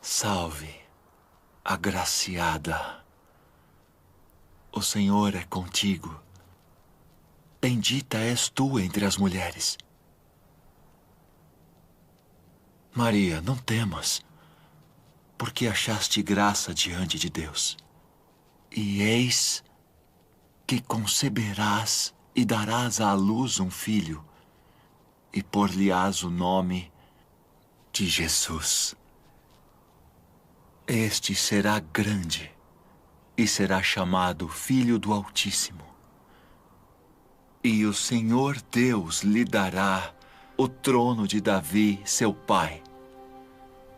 Salve, agraciada. O Senhor é contigo. Bendita és tu entre as mulheres. Maria, não temas, porque achaste graça diante de Deus. E eis que conceberás e darás à luz um filho, e por-lhe-ás o nome de Jesus. Este será grande e será chamado Filho do Altíssimo. E o Senhor Deus lhe dará o trono de Davi, seu pai,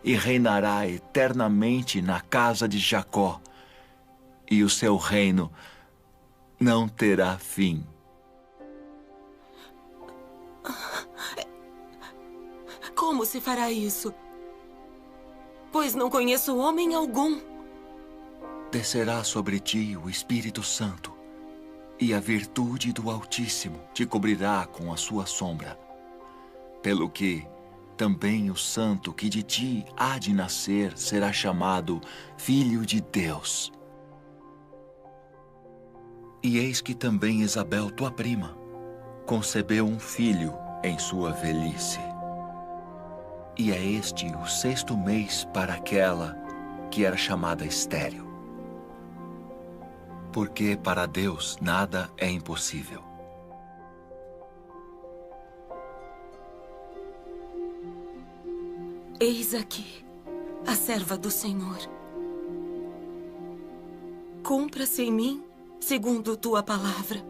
e reinará eternamente na casa de Jacó, e o seu reino não terá fim. Como se fará isso? Pois não conheço homem algum. Descerá sobre ti o Espírito Santo, e a virtude do Altíssimo te cobrirá com a sua sombra. Pelo que também o santo que de ti há de nascer será chamado Filho de Deus. E eis que também Isabel, tua prima, concebeu um filho em sua velhice. E é este o 6º mês para aquela que era chamada estéril. Porque para Deus nada é impossível. Eis aqui a serva do Senhor. Cumpra-se em mim segundo tua palavra.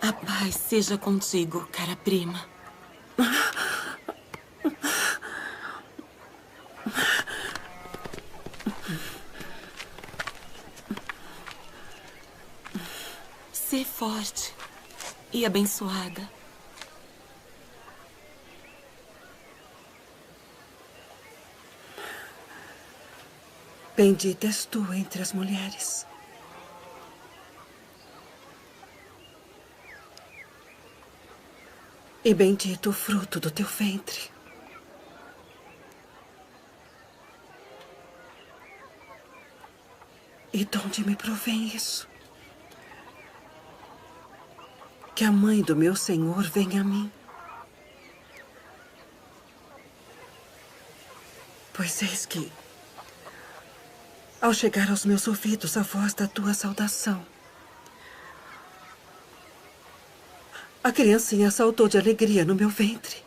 A paz seja contigo, cara prima. Sê forte e abençoada. Bendita és tu entre as mulheres. E bendito o fruto do teu ventre. E de onde me provém isso? Que a mãe do meu Senhor venha a mim. Pois eis que, ao chegar aos meus ouvidos a voz da tua saudação, a criancinha saltou de alegria no meu ventre.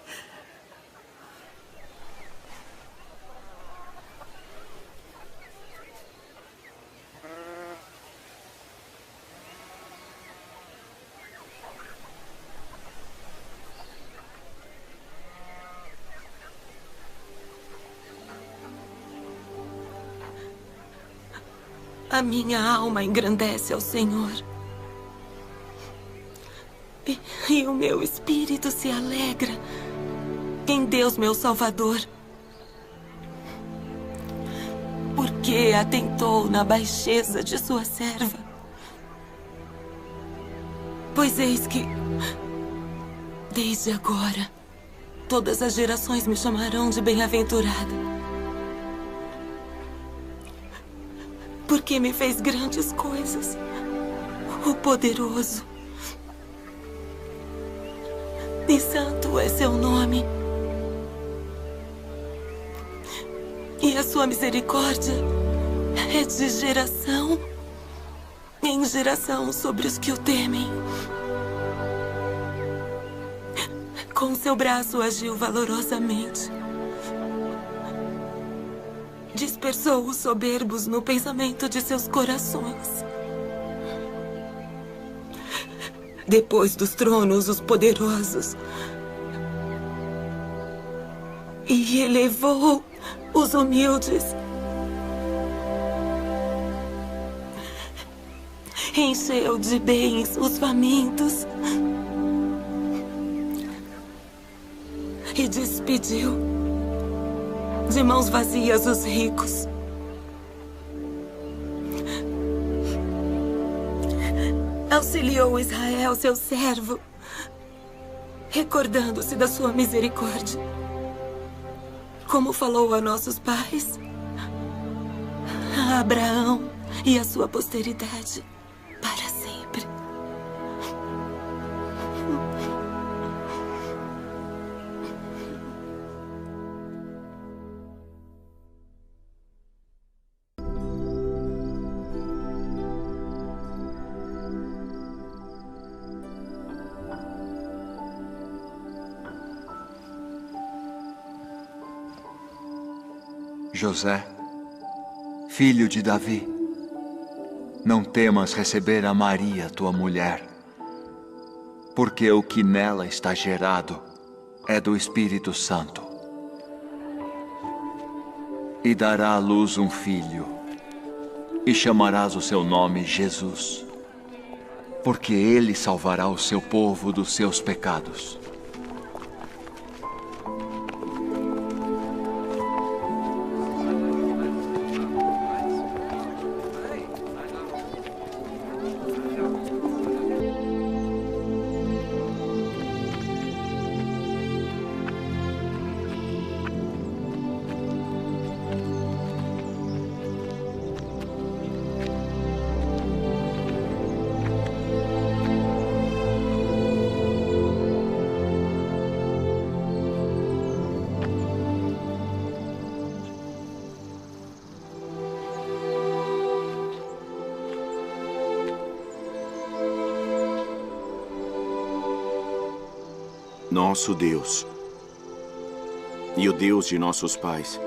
A minha alma engrandece ao Senhor. E o meu espírito se alegra em Deus, meu Salvador. Porque atentou na baixeza de sua serva. Pois eis que, desde agora, todas as gerações me chamarão de bem-aventurada. Porque me fez grandes coisas, o poderoso. E santo é seu nome. E a sua misericórdia é de geração em geração sobre os que o temem. Com seu braço agiu valorosamente. Dispersou os soberbos no pensamento de seus corações. Depois dos tronos, os poderosos. E elevou os humildes. Encheu de bens os famintos. E despediu de mãos vazias os ricos. Auxiliou Israel, seu servo, recordando-se da sua misericórdia, como falou a nossos pais, a Abraão e a sua posteridade para sempre. José, filho de Davi, não temas receber a Maria, tua mulher, porque o que nela está gerado é do Espírito Santo. E dará à luz um filho, e chamarás o seu nome Jesus, porque ele salvará o seu povo dos seus pecados. Nosso Deus e o Deus de nossos pais,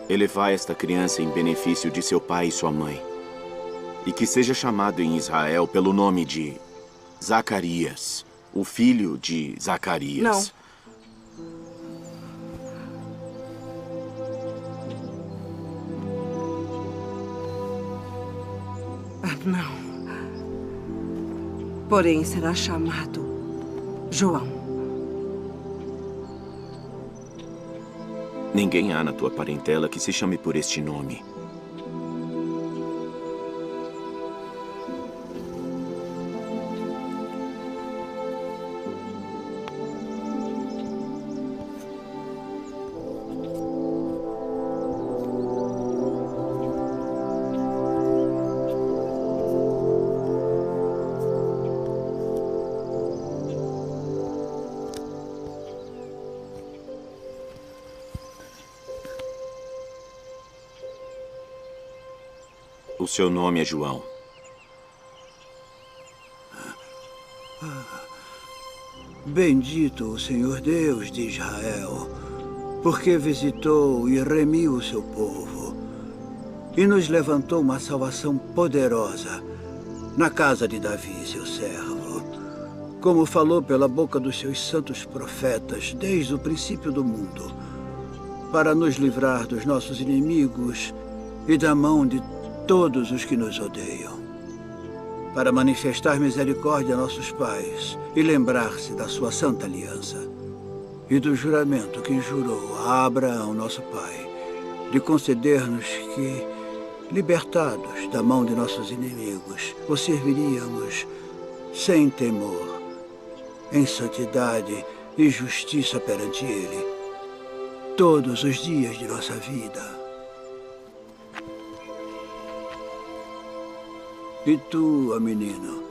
elevai esta criança em benefício de seu pai e sua mãe, e que seja chamado em Israel pelo nome de Zacarias, o filho de Zacarias. Não. Não. Porém, será chamado João. Ninguém há na tua parentela que se chame por este nome. O seu nome é João. Bendito o Senhor Deus de Israel, porque visitou e remiu o seu povo e nos levantou uma salvação poderosa na casa de Davi, seu servo, como falou pela boca dos seus santos profetas desde o princípio do mundo, para nos livrar dos nossos inimigos e da mão de todos os que nos odeiam, para manifestar misericórdia a nossos pais e lembrar-se da sua santa aliança e do juramento que jurou a Abraão, nosso pai, de conceder-nos que, libertados da mão de nossos inimigos, o serviríamos sem temor, em santidade e justiça perante Ele, todos os dias de nossa vida. E tu, ó menino,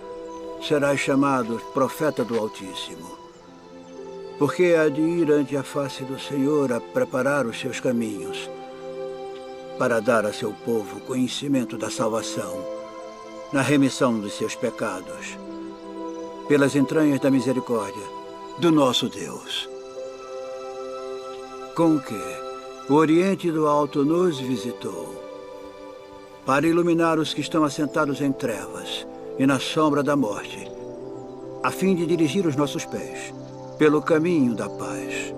serás chamado profeta do Altíssimo, porque há de ir ante a face do Senhor a preparar os seus caminhos, para dar a seu povo conhecimento da salvação, na remissão dos seus pecados, pelas entranhas da misericórdia do nosso Deus. Com que o Oriente do Alto nos visitou, para iluminar os que estão assentados em trevas e na sombra da morte, a fim de dirigir os nossos pés pelo caminho da paz.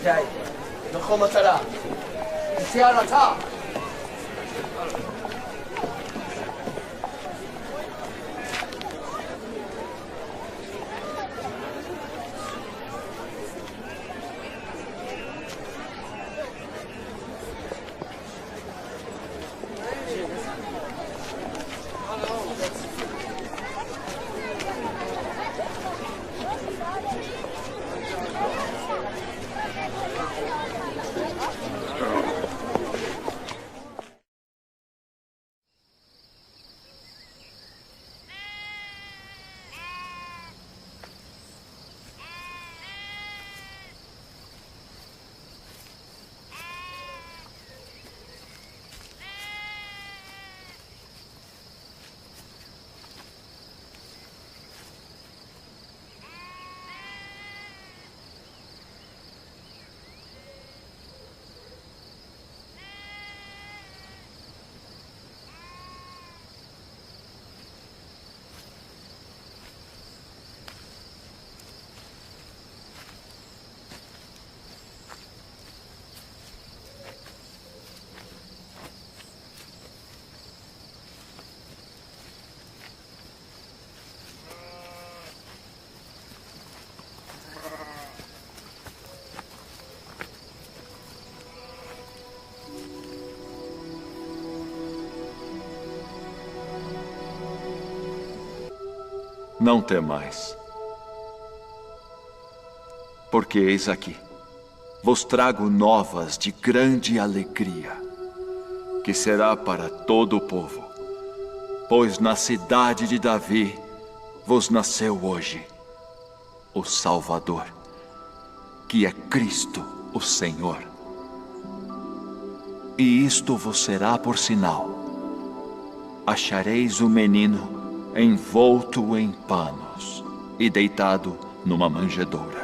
جاي نخوم ترى سيارة تا Não temais, porque eis aqui, vos trago novas de grande alegria, que será para todo o povo. Pois na cidade de Davi vos nasceu hoje o Salvador, que é Cristo o Senhor. E isto vos será por sinal: achareis o menino envolto em panos e deitado numa manjedoura.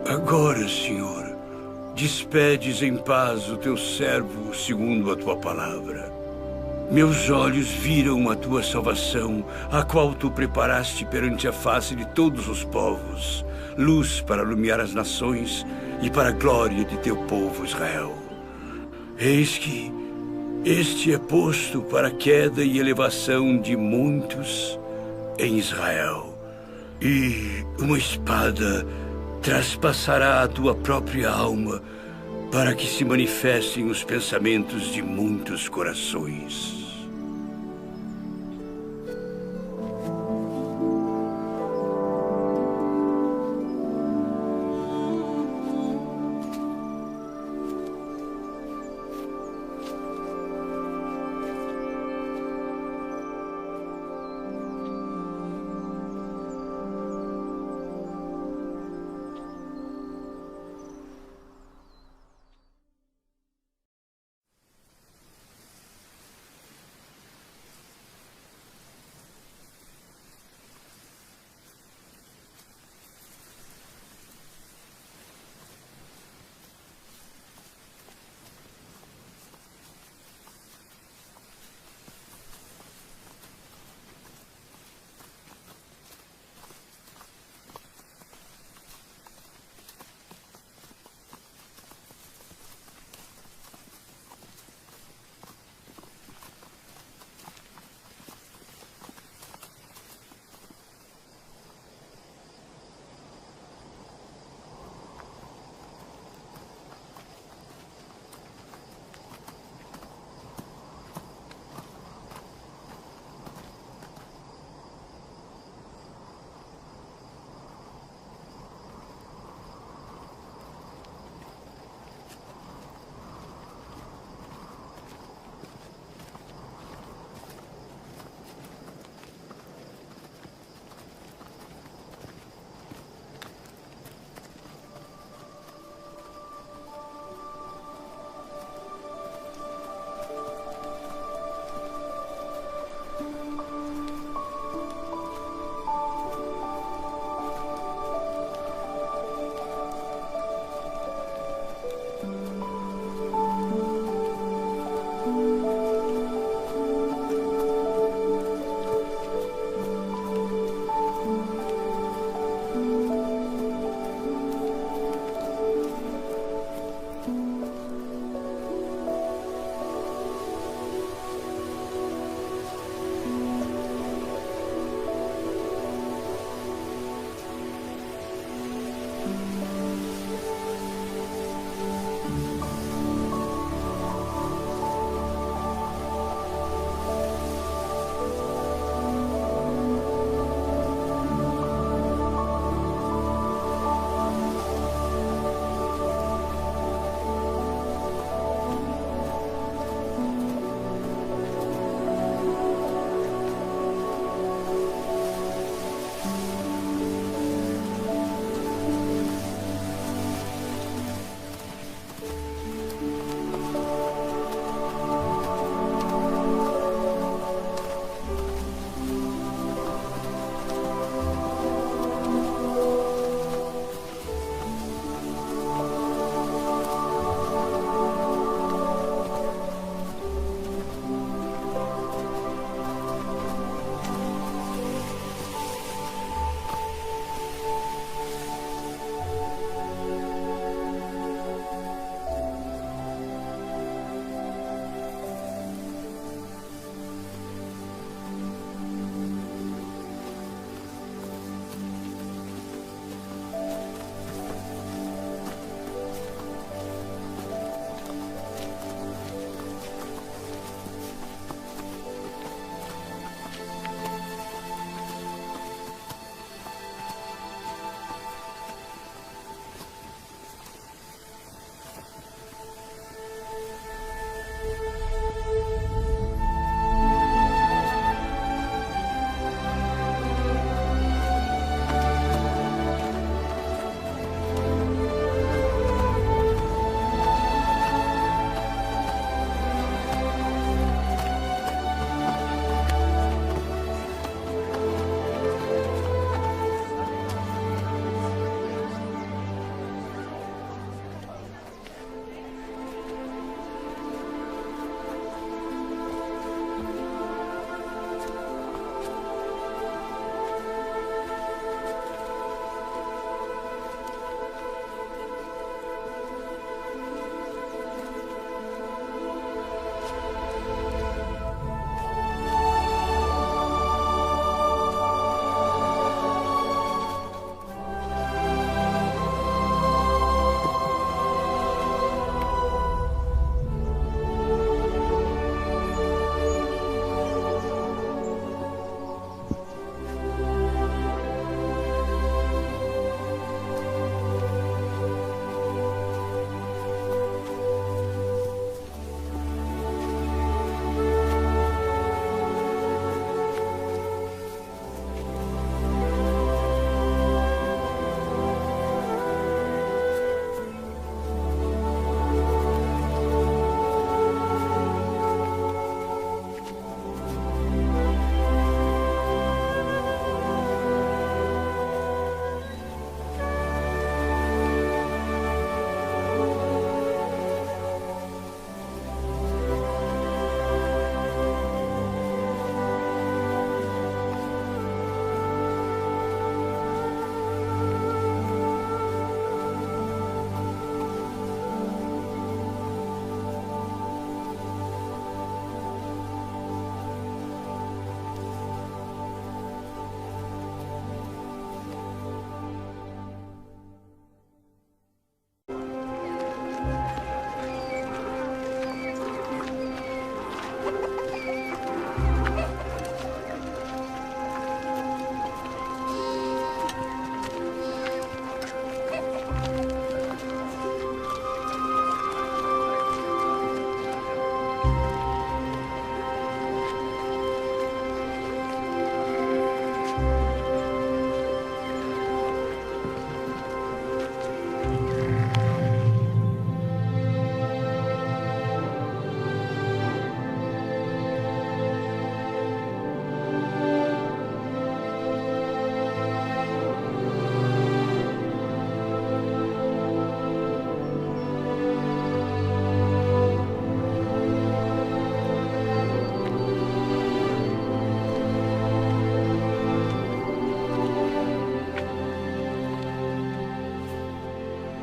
Agora, Senhor, despedes em paz o teu servo segundo a tua palavra. Meus olhos viram a tua salvação, a qual tu preparaste perante a face de todos os povos, luz para iluminar as nações e para a glória de teu povo Israel. Eis que este é posto para a queda e elevação de muitos em Israel, e uma espada traspassará a tua própria alma para que se manifestem os pensamentos de muitos corações.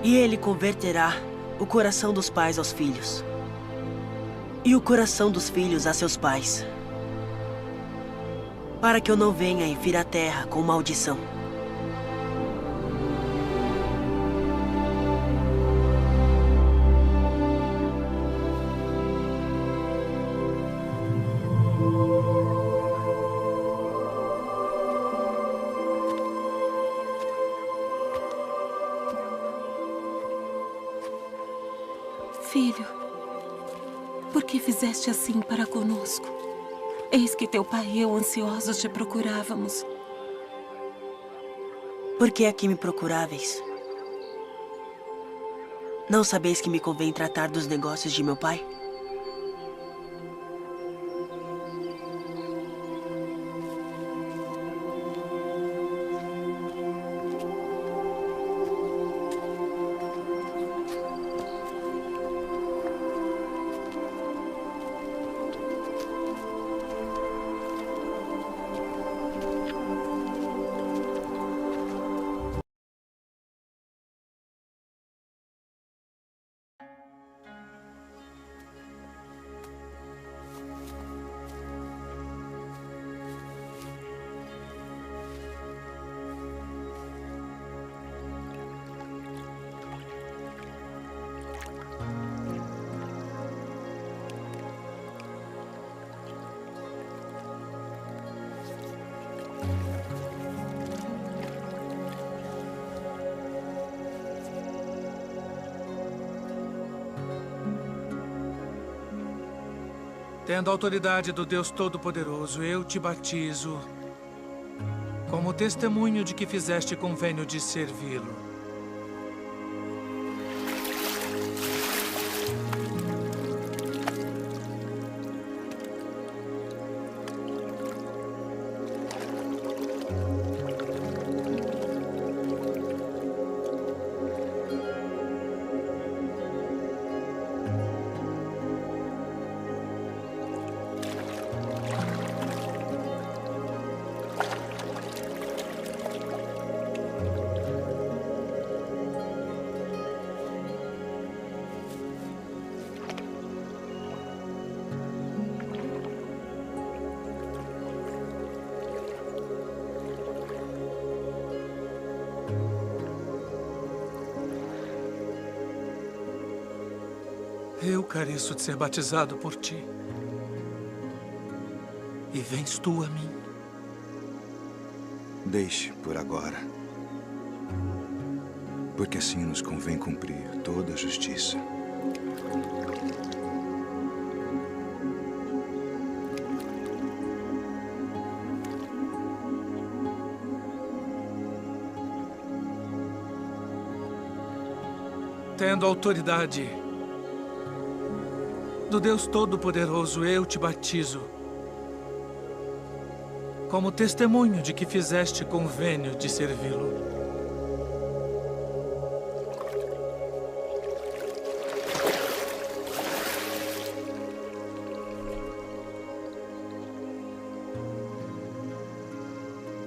E ele converterá o coração dos pais aos filhos, e o coração dos filhos a seus pais, para que eu não venha e fira a terra com maldição. Filho, por que fizeste assim para conosco? Eis que teu pai e eu ansiosos te procurávamos. Por que aqui me procuráveis? Não sabeis que me convém tratar dos negócios de meu pai? Tendo a autoridade do Deus Todo-Poderoso, eu te batizo como testemunho de que fizeste convênio de servi-lo. Eu careço de ser batizado por ti. E vens tu a mim. Deixe por agora. Porque assim nos convém cumprir toda a justiça. Tendo autoridade do Deus Todo-Poderoso, eu te batizo como testemunho de que fizeste convênio de servi-lo.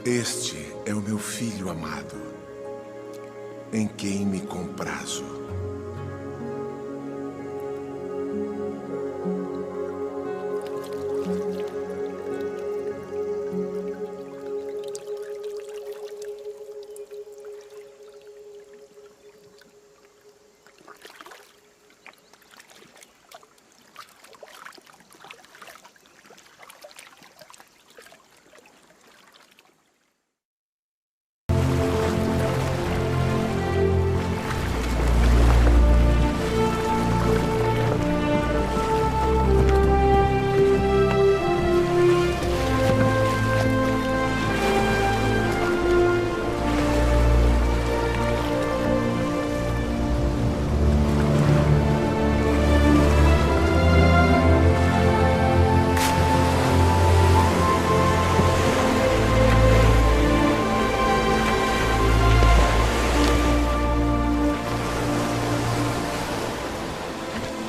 Este é o meu filho amado, em quem me comprazo.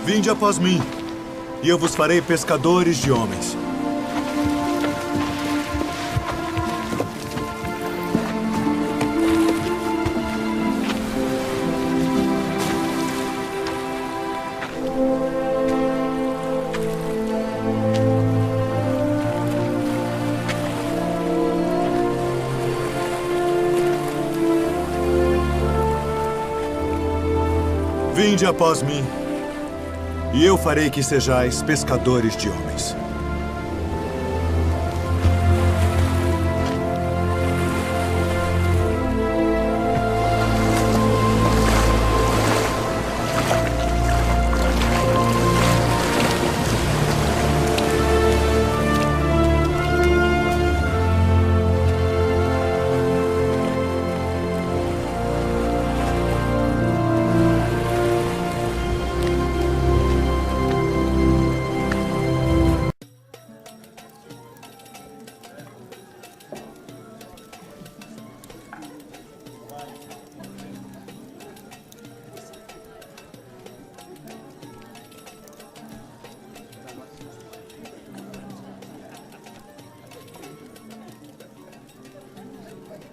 Vinde após mim, e eu vos farei pescadores de homens. Vinde após mim, e eu farei que sejais pescadores de homens.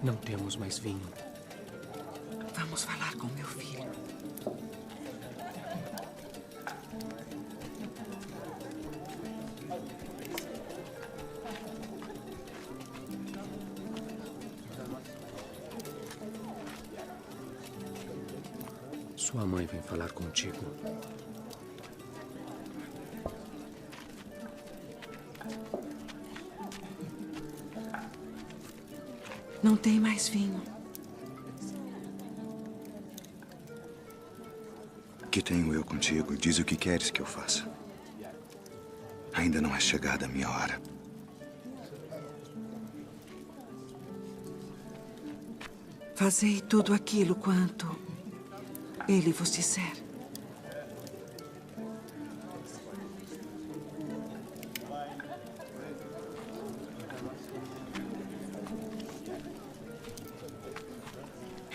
Não temos mais vinho. Vamos falar com meu filho. Sua mãe vem falar contigo. Não tem mais vinho. Que tenho eu contigo? Diz o que queres que eu faça. Ainda não é chegada a minha hora. Fazei tudo aquilo quanto ele vos disser.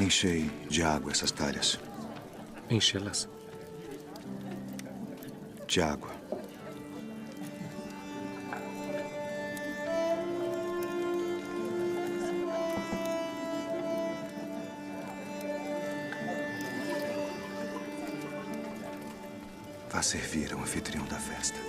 Enchei de água essas talhas. Enchê-las. De água. Vá servir ao anfitrião da festa.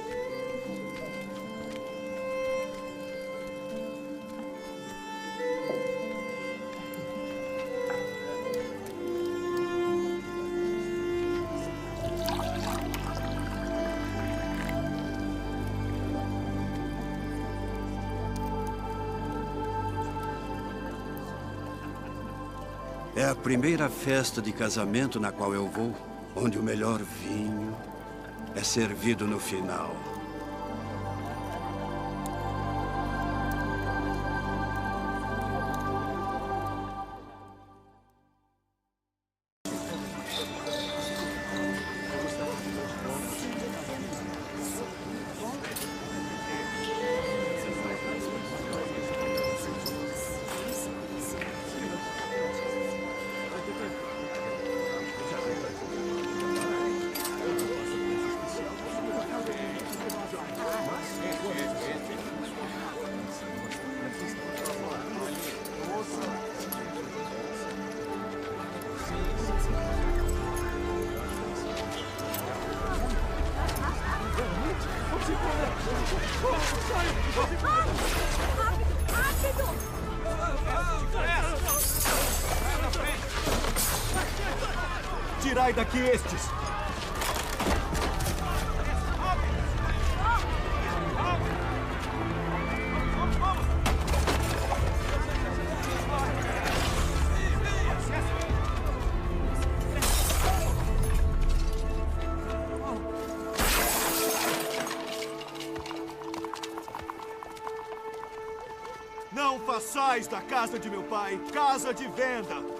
É a primeira festa de casamento na qual eu vou, onde o melhor vinho é servido no final. Tirai daqui estes! Não façais da casa de meu pai casa de venda!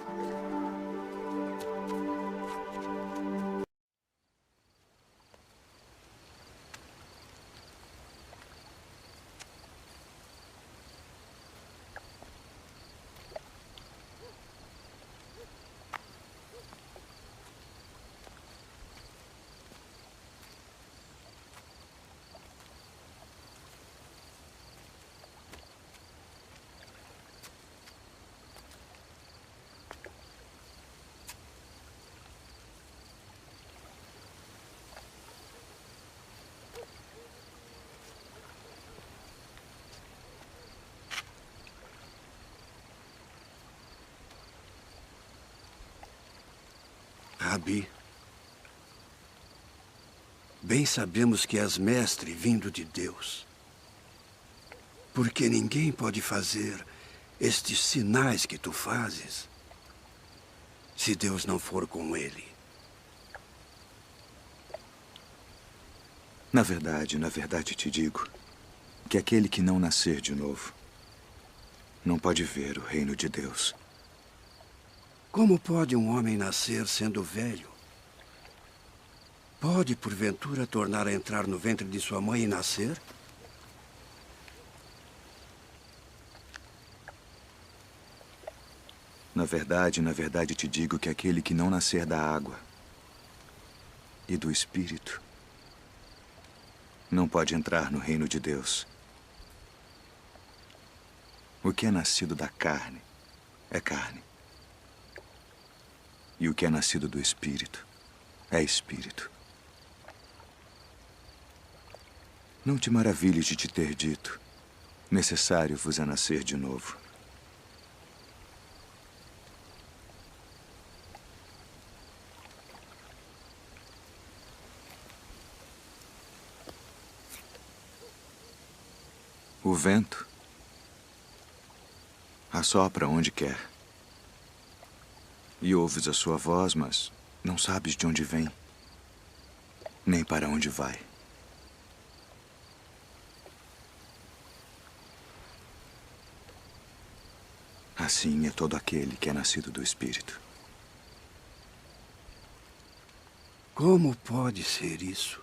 Rabi, bem sabemos que és mestre vindo de Deus. Porque ninguém pode fazer estes sinais que tu fazes se Deus não for com ele. Na verdade te digo que aquele que não nascer de novo não pode ver o reino de Deus. Como pode um homem nascer sendo velho? Pode, porventura, tornar a entrar no ventre de sua mãe e nascer? Na verdade te digo que aquele que não nascer da água e do Espírito não pode entrar no reino de Deus. O que é nascido da carne é carne. E o que é nascido do Espírito é Espírito. Não te maravilhes de te ter dito: necessário vos é nascer de novo. O vento assopra onde quer. E ouves a sua voz, mas não sabes de onde vem, nem para onde vai. Assim é todo aquele que é nascido do Espírito. Como pode ser isso?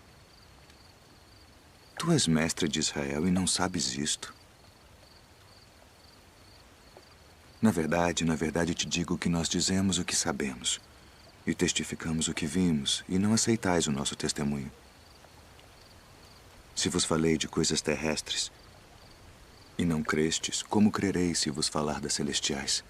Tu és mestre de Israel e não sabes isto. Na verdade te digo que nós dizemos o que sabemos e testificamos o que vimos, e não aceitais o nosso testemunho. Se vos falei de coisas terrestres e não crestes, como crereis se vos falar das celestiais?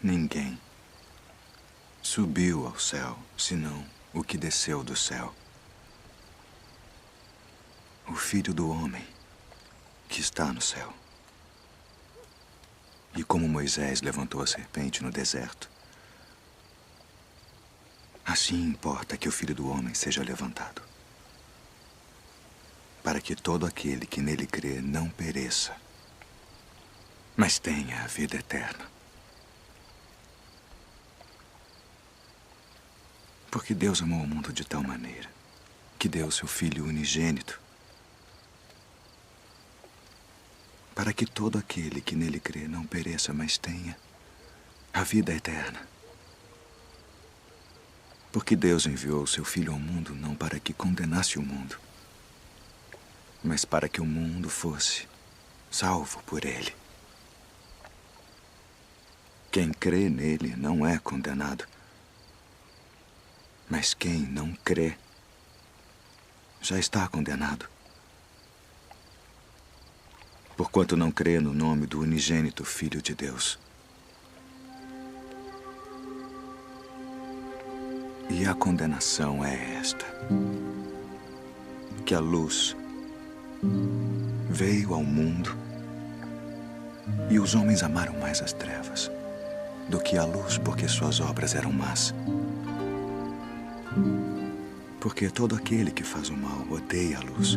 Ninguém subiu ao céu, senão o que desceu do céu. O Filho do Homem que está no céu. E como Moisés levantou a serpente no deserto, assim importa que o Filho do Homem seja levantado, para que todo aquele que nele crê não pereça, mas tenha a vida eterna. Porque Deus amou o mundo de tal maneira que deu seu Filho unigênito, para que todo aquele que nele crê não pereça, mas tenha a vida eterna. Porque Deus enviou seu Filho ao mundo não para que condenasse o mundo, mas para que o mundo fosse salvo por ele. Quem crê nele não é condenado, mas quem não crê já está condenado, porquanto não crê no nome do unigênito Filho de Deus. E a condenação é esta: que a luz veio ao mundo e os homens amaram mais as trevas do que a luz, porque suas obras eram más. Porque todo aquele que faz o mal odeia a luz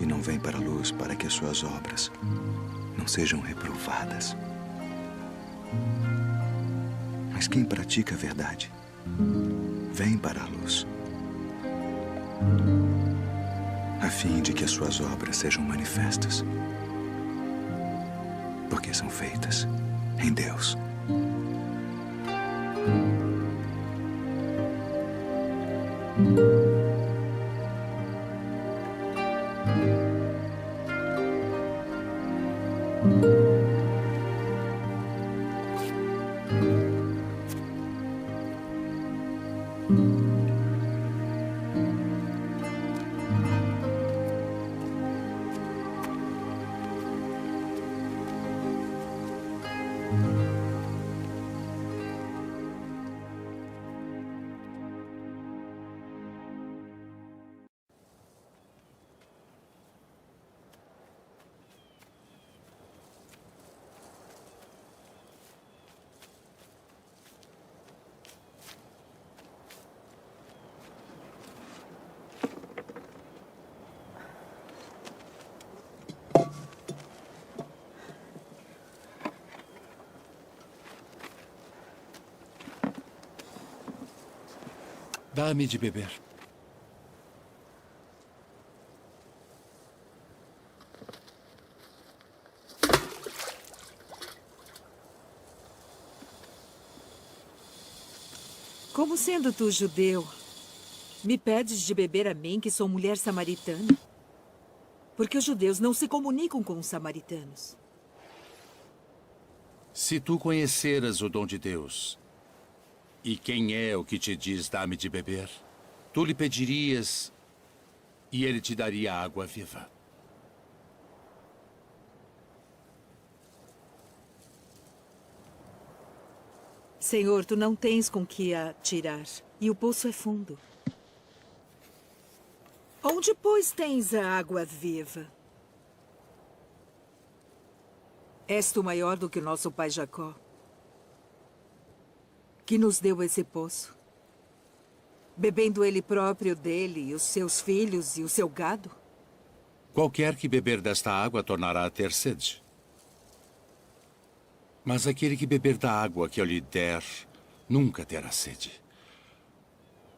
e não vem para a luz, para que as suas obras não sejam reprovadas. Mas quem pratica a verdade vem para a luz, a fim de que as suas obras sejam manifestas, porque são feitas em Deus. Dá-me de beber. Como sendo tu judeu, me pedes de beber a mim, que sou mulher samaritana? Porque os judeus não se comunicam com os samaritanos. Se tu conheceras o dom de Deus, e quem é o que te diz dá-me de beber, tu lhe pedirias e ele te daria água viva. Senhor, tu não tens com que a tirar, e o poço é fundo. Onde, pois, tens a água viva? És tu maior do que o nosso pai Jacó, que nos deu esse poço, bebendo ele próprio dele, e os seus filhos e o seu gado? Qualquer que beber desta água tornará a ter sede. Mas aquele que beber da água que eu lhe der, nunca terá sede.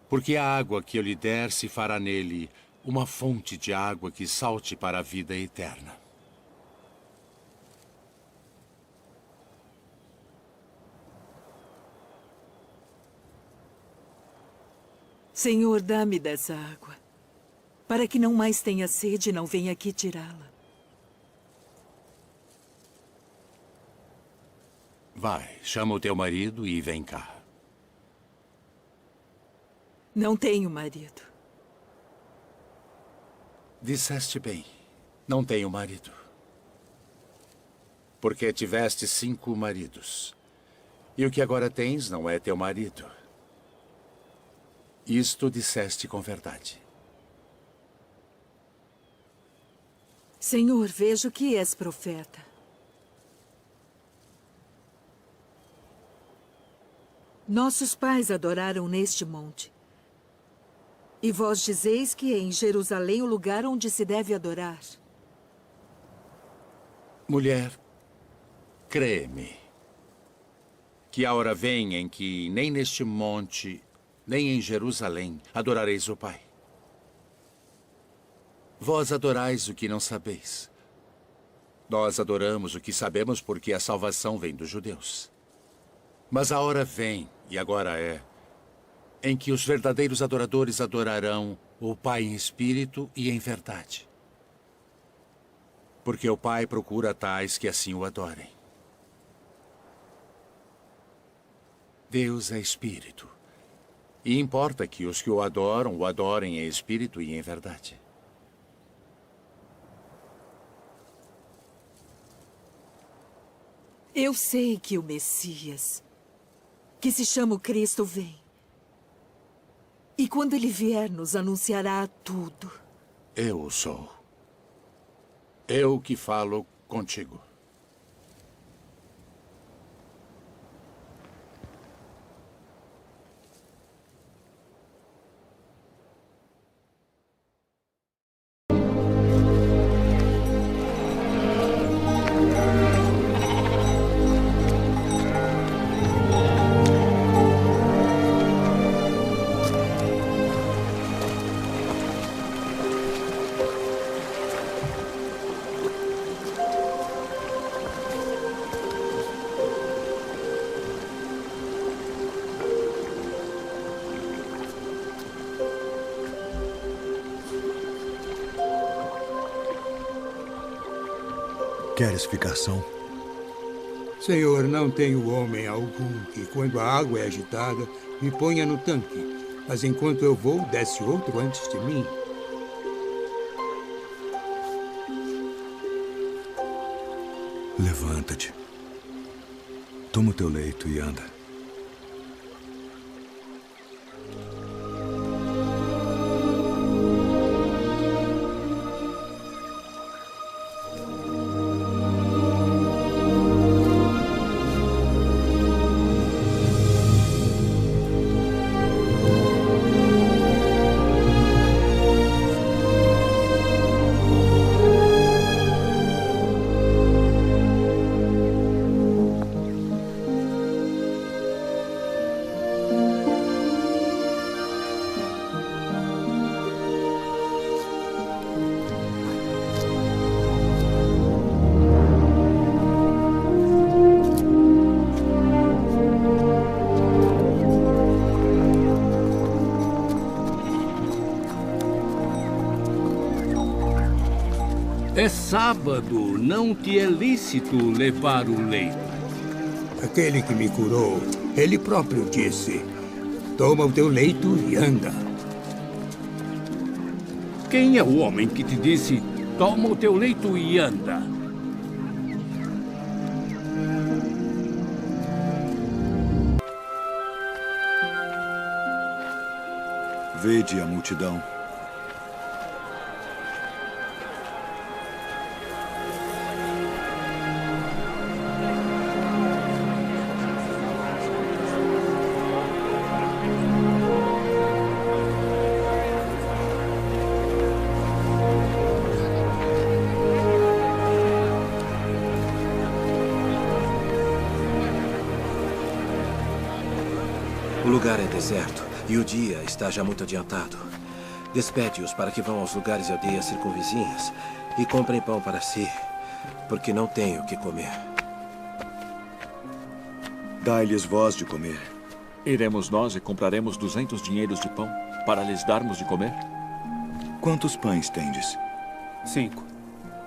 Porque a água que eu lhe der se fará nele uma fonte de água que salte para a vida eterna. Senhor, dá-me dessa água, para que não mais tenha sede e não venha aqui tirá-la. Vai, chama o teu marido e vem cá. Não tenho marido. Disseste bem, não tenho marido. Porque tiveste 5 maridos. E o que agora tens não é teu marido. Isto disseste com verdade. Senhor, vejo que és profeta. Nossos pais adoraram neste monte. E vós dizeis que é em Jerusalém o lugar onde se deve adorar. Mulher, crê-me, que a hora vem em que nem neste monte, nem em Jerusalém adorareis o Pai. Vós adorais o que não sabeis. Nós adoramos o que sabemos porque a salvação vem dos judeus. Mas a hora vem, e agora é, em que os verdadeiros adoradores adorarão o Pai em espírito e em verdade. Porque o Pai procura tais que assim o adorem. Deus é espírito. E importa que os que o adorem em espírito e em verdade. Eu sei que o Messias, que se chama o Cristo, vem. E quando ele vier, nos anunciará tudo. Eu o sou. Eu que falo contigo. Queres ficar são? Senhor, não tenho homem algum que, quando a água é agitada, me ponha no tanque. Mas enquanto eu vou, desce outro antes de mim. Levanta-te. Toma o teu leito e anda. sábado não te é lícito levar o leito. Aquele que me curou, ele próprio disse: toma o teu leito e anda. Quem é o homem que te disse: toma o teu leito e anda? Vede a multidão. O lugar é deserto e o dia está já muito adiantado. Despede-os para que vão aos lugares e aldeias circunvizinhas e comprem pão para si, porque não têm o que comer. Dai-lhes vós de comer. Iremos nós e compraremos 200 dinheiros de pão para lhes darmos de comer? Quantos pães tendes? 5.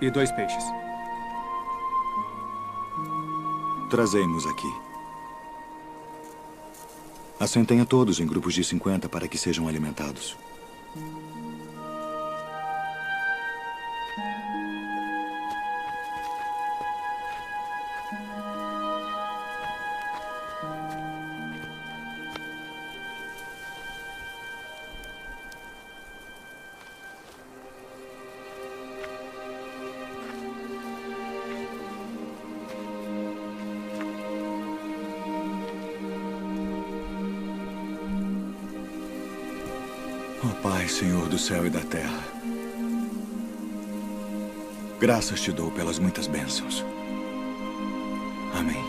E 2 peixes. Trazei-mos aqui. Assentem a todos em grupos de 50 para que sejam alimentados. Ó Pai, Senhor do céu e da terra, graças te dou pelas muitas bênçãos. Amém.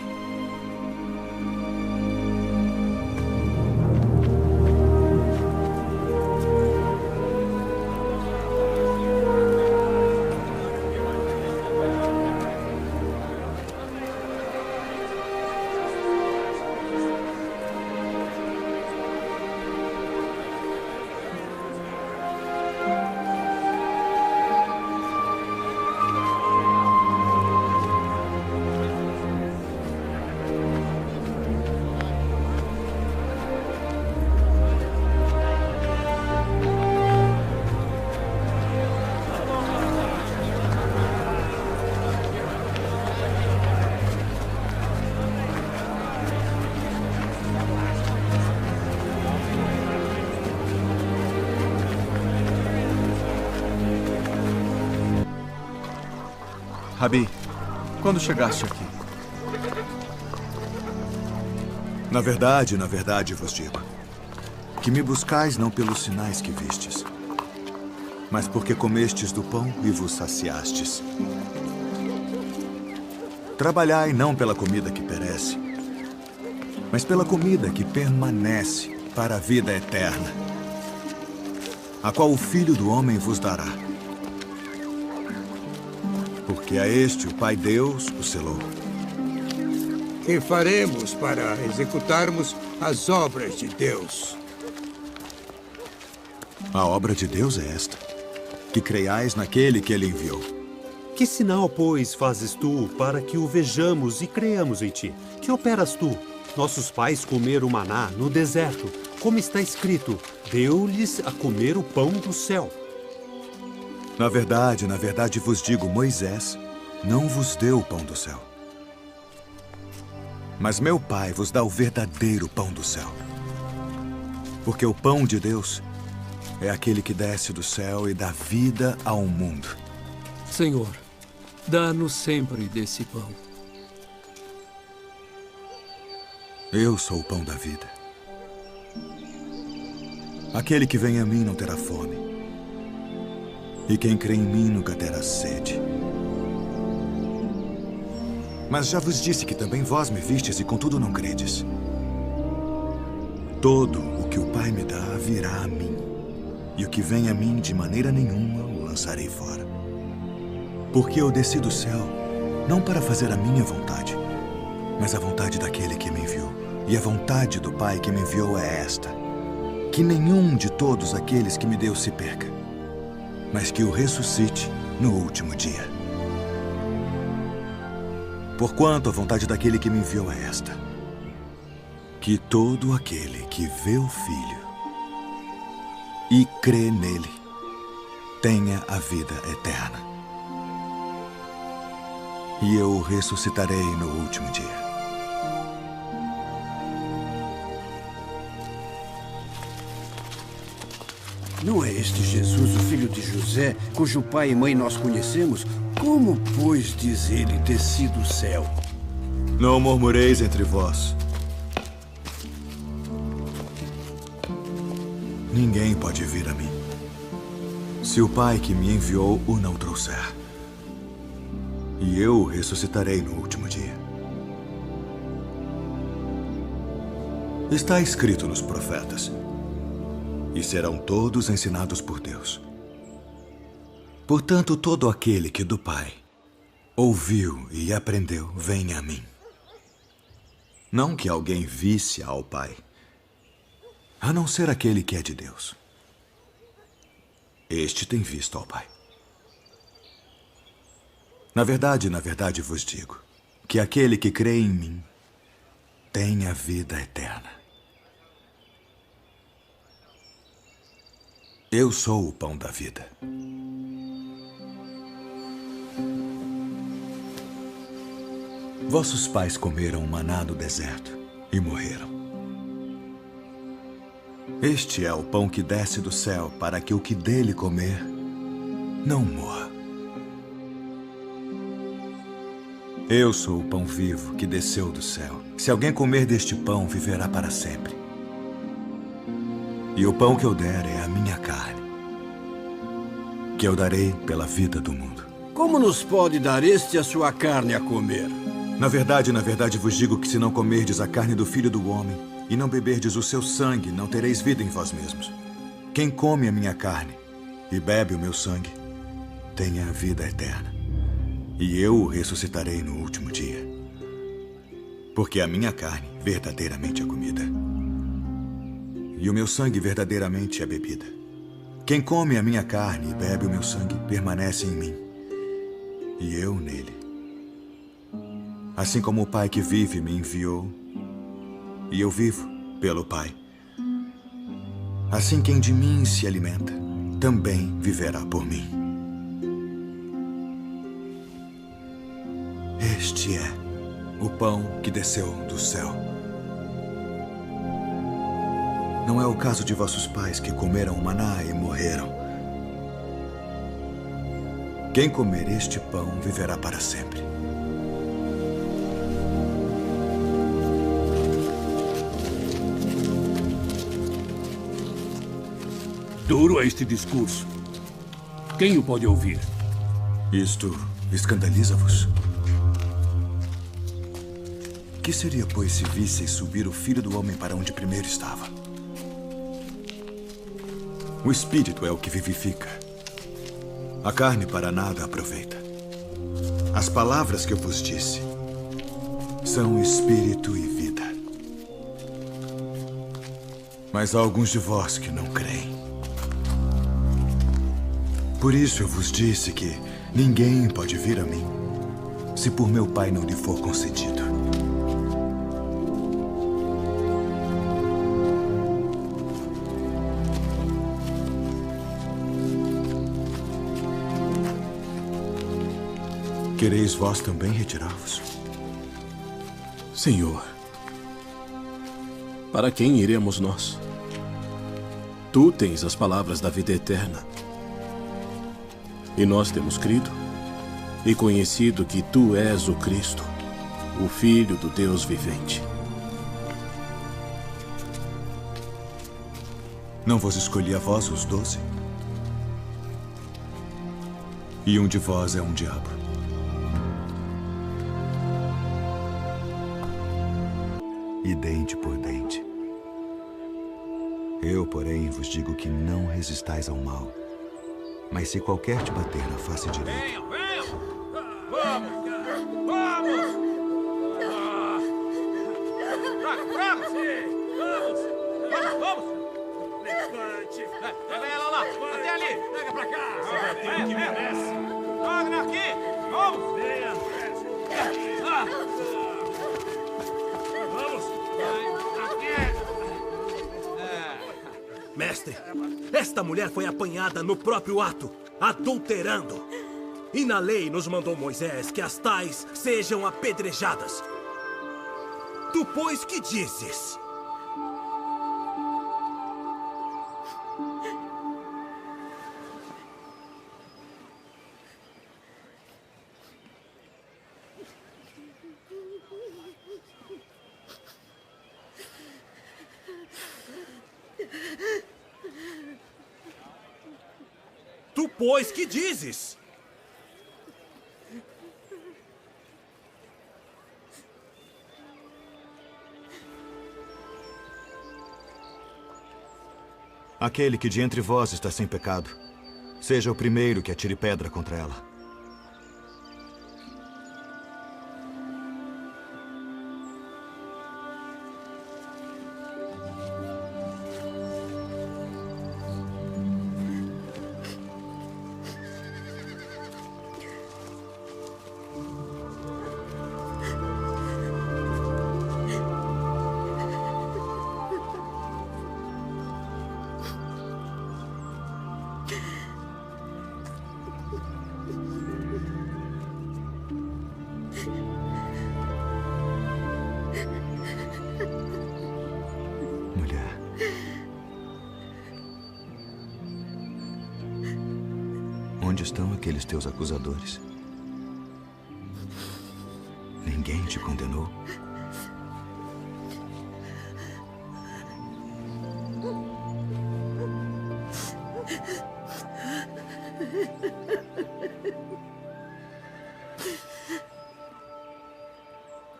Rabi, quando chegaste aqui? Na verdade vos digo, que me buscais não pelos sinais que vistes, mas porque comestes do pão e vos saciastes. Trabalhai não pela comida que perece, mas pela comida que permanece para a vida eterna, a qual o Filho do Homem vos dará. Porque a este o Pai Deus o selou. Que faremos para executarmos as obras de Deus? A obra de Deus é esta, que creiais naquele que ele enviou. Que sinal, pois, fazes tu para que o vejamos e creiamos em ti? Que operas tu? Nossos pais comeram maná no deserto, como está escrito, deu-lhes a comer o pão do céu. Na verdade vos digo, Moisés não vos deu o pão do céu. Mas meu Pai vos dá o verdadeiro pão do céu. Porque o pão de Deus é aquele que desce do céu e dá vida ao mundo. Senhor, dá-nos sempre desse pão. Eu sou o pão da vida. Aquele que vem a mim não terá fome. E quem crê em mim nunca terá sede. Mas já vos disse que também vós me vistes e contudo não credes. Todo o que o Pai me dá virá a mim. E o que vem a mim de maneira nenhuma o lançarei fora. Porque eu desci do céu não para fazer a minha vontade, mas a vontade daquele que me enviou. E a vontade do Pai que me enviou é esta: que nenhum de todos aqueles que me deu se perca, mas que o ressuscite no último dia. Porquanto a vontade daquele que me enviou é esta: que todo aquele que vê o Filho e crê nele tenha a vida eterna. E eu o ressuscitarei no último dia. Não é este Jesus, o filho de José, cujo pai e mãe nós conhecemos? Como, pois, diz ele, desci do céu? Não murmureis entre vós. Ninguém pode vir a mim se o Pai que me enviou o não trouxer. E eu o ressuscitarei no último dia. Está escrito nos profetas: e serão todos ensinados por Deus. Portanto, todo aquele que do Pai ouviu e aprendeu, vem a mim. Não que alguém visse ao Pai, a não ser aquele que é de Deus. Este tem visto ao Pai. Na verdade vos digo que aquele que crê em mim tem a vida eterna. Eu sou o pão da vida. Vossos pais comeram maná no deserto e morreram. Este é o pão que desce do céu, para que o que dele comer não morra. Eu sou o pão vivo que desceu do céu. Se alguém comer deste pão, viverá para sempre. E o pão que eu der é a minha carne, que eu darei pela vida do mundo. Como nos pode dar este a sua carne a comer? Na verdade vos digo que se não comerdes a carne do Filho do Homem e não beberdes o seu sangue, não tereis vida em vós mesmos. Quem come a minha carne e bebe o meu sangue, tem a vida eterna. E eu o ressuscitarei no último dia. Porque a minha carne verdadeiramente é comida, e o meu sangue verdadeiramente é bebida. Quem come a minha carne e bebe o meu sangue permanece em mim, e eu nele. Assim como o Pai que vive me enviou, e eu vivo pelo Pai. Assim quem de mim se alimenta, também viverá por mim. Este é o pão que desceu do céu. Não é o caso de vossos pais que comeram maná e morreram. Quem comer este pão viverá para sempre. Duro é este discurso. Quem o pode ouvir? Isto escandaliza-vos? Que seria, pois, se visseis subir o Filho do Homem para onde primeiro estava? O Espírito é o que vivifica. A carne para nada aproveita. As palavras que eu vos disse são Espírito e vida. Mas há alguns de vós que não creem. Por isso eu vos disse que ninguém pode vir a mim se por meu Pai não lhe for concedido. Quereis vós também retirar-vos? Senhor, para quem iremos nós? Tu tens as palavras da vida eterna. E nós temos crido e conhecido que tu és o Cristo, o Filho do Deus vivente. Não vos escolhi a vós os 12? E um de vós é um diabo. E dente por dente. Eu, porém, vos digo que não resistais ao mal. Mas se qualquer te bater na face direita... Venham! Vamos! Vamos! Vamos! Levante! Pega ela lá! Até ali! Pega pra cá! Vem, que merece! Joga aqui! Vamos! Venha! Vamos! Mestre, esta mulher foi apanhada no próprio ato, adulterando. E na lei nos mandou Moisés que as tais sejam apedrejadas. Tu, pois, que dizes? Tu, pois, que dizes? Aquele que de entre vós está sem pecado, seja o primeiro que atire pedra contra ela. Onde estão aqueles teus acusadores? Ninguém te condenou?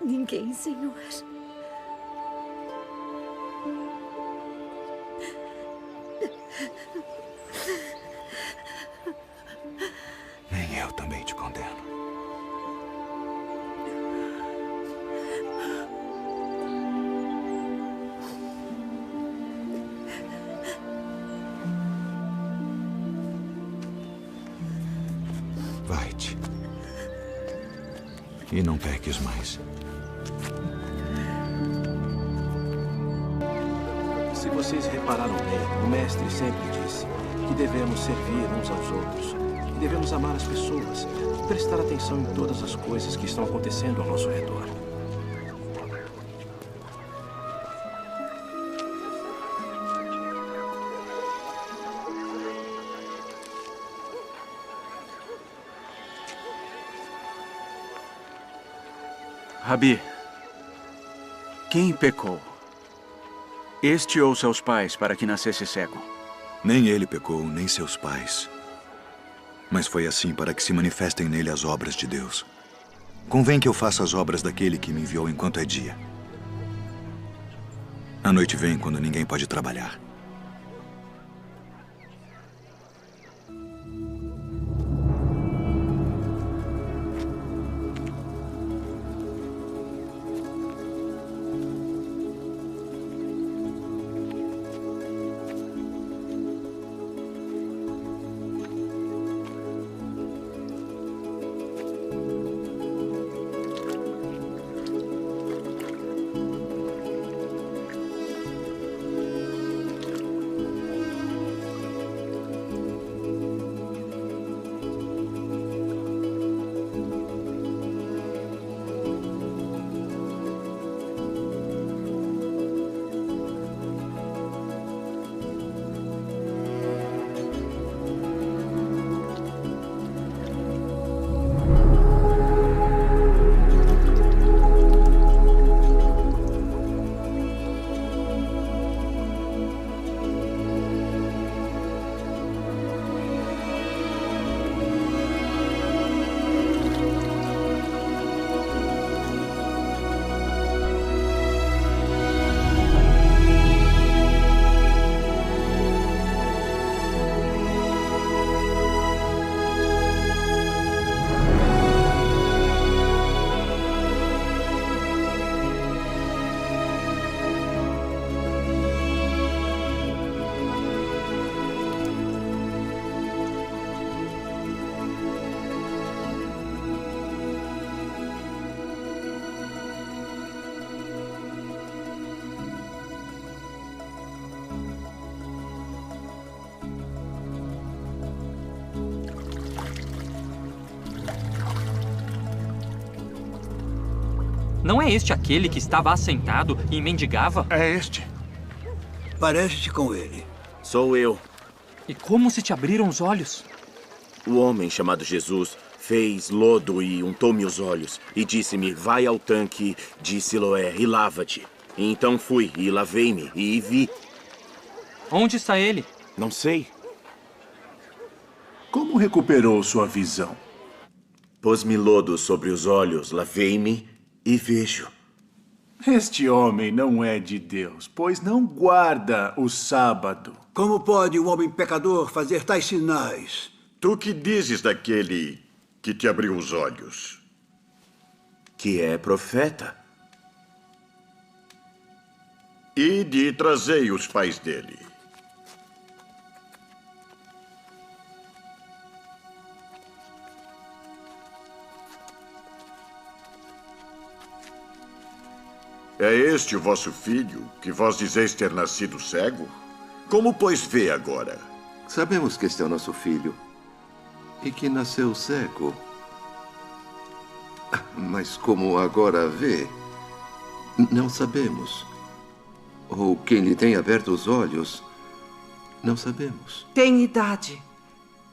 Ninguém, Senhor. Nem eu também te condeno. Vai-te. E não peques mais. Se vocês repararam bem, o mestre sempre disse que devemos servir uns aos outros, que devemos amar as pessoas e prestar atenção em todas as coisas que estão acontecendo ao nosso redor. Rabi, quem pecou? Este ou seus pais para que nascesse cego? Nem ele pecou, nem seus pais. Mas foi assim para que se manifestem nele as obras de Deus. Convém que eu faça as obras daquele que me enviou enquanto é dia. A noite vem quando ninguém pode trabalhar. Não é este aquele que estava assentado e mendigava? É este. Parece-te com ele. Sou eu. E como se te abriram os olhos? O homem chamado Jesus fez lodo e untou-me os olhos e disse-me, vai ao tanque de Siloé e lava-te. E então fui e lavei-me e vi. Onde está ele? Não sei. Como recuperou sua visão? Pôs-me lodo sobre os olhos, lavei-me e vejo. Este homem não é de Deus, pois não guarda o sábado. Como pode um homem pecador fazer tais sinais? Tu que dizes daquele que te abriu os olhos? Que é profeta. Ide e trazei os pais dele. É este o vosso filho, que vós dizeis ter nascido cego? Como, pois, vê agora? Sabemos que este é o nosso filho e que nasceu cego. Mas como agora vê, não sabemos. Ou quem lhe tem aberto os olhos, não sabemos. Tem idade.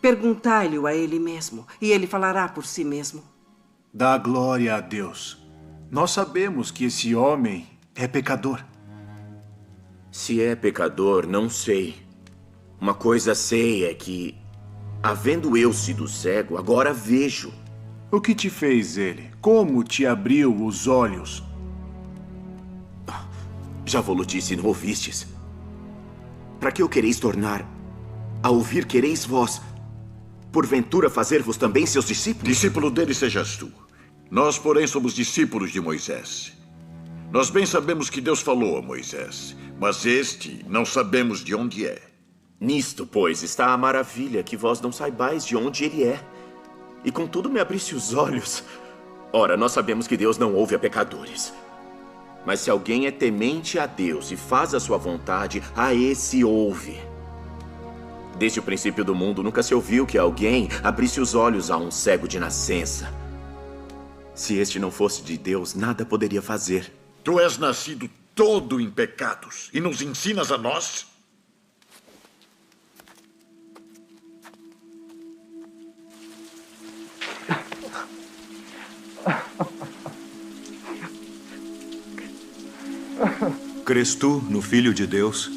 Perguntai-lhe a ele mesmo, e ele falará por si mesmo. Dá glória a Deus. Nós sabemos que esse homem é pecador. Se é pecador, não sei. Uma coisa sei é que, havendo eu sido cego, agora vejo. O que te fez ele? Como te abriu os olhos? Já vos disse, não ouvistes? Para que o quereis tornar? A ouvir quereis vós, porventura fazer-vos também seus discípulos? Discípulo dele sejas tu. Nós, porém, somos discípulos de Moisés. Nós bem sabemos que Deus falou a Moisés, mas este não sabemos de onde é. Nisto, pois, está a maravilha, que vós não saibais de onde ele é. E contudo me abriste os olhos. Ora, nós sabemos que Deus não ouve a pecadores. Mas se alguém é temente a Deus e faz a sua vontade, a esse ouve. Desde o princípio do mundo, nunca se ouviu que alguém abrisse os olhos a um cego de nascença. Se este não fosse de Deus, nada poderia fazer. Tu és nascido todo em pecados e nos ensinas a nós? Crês tu no Filho de Deus?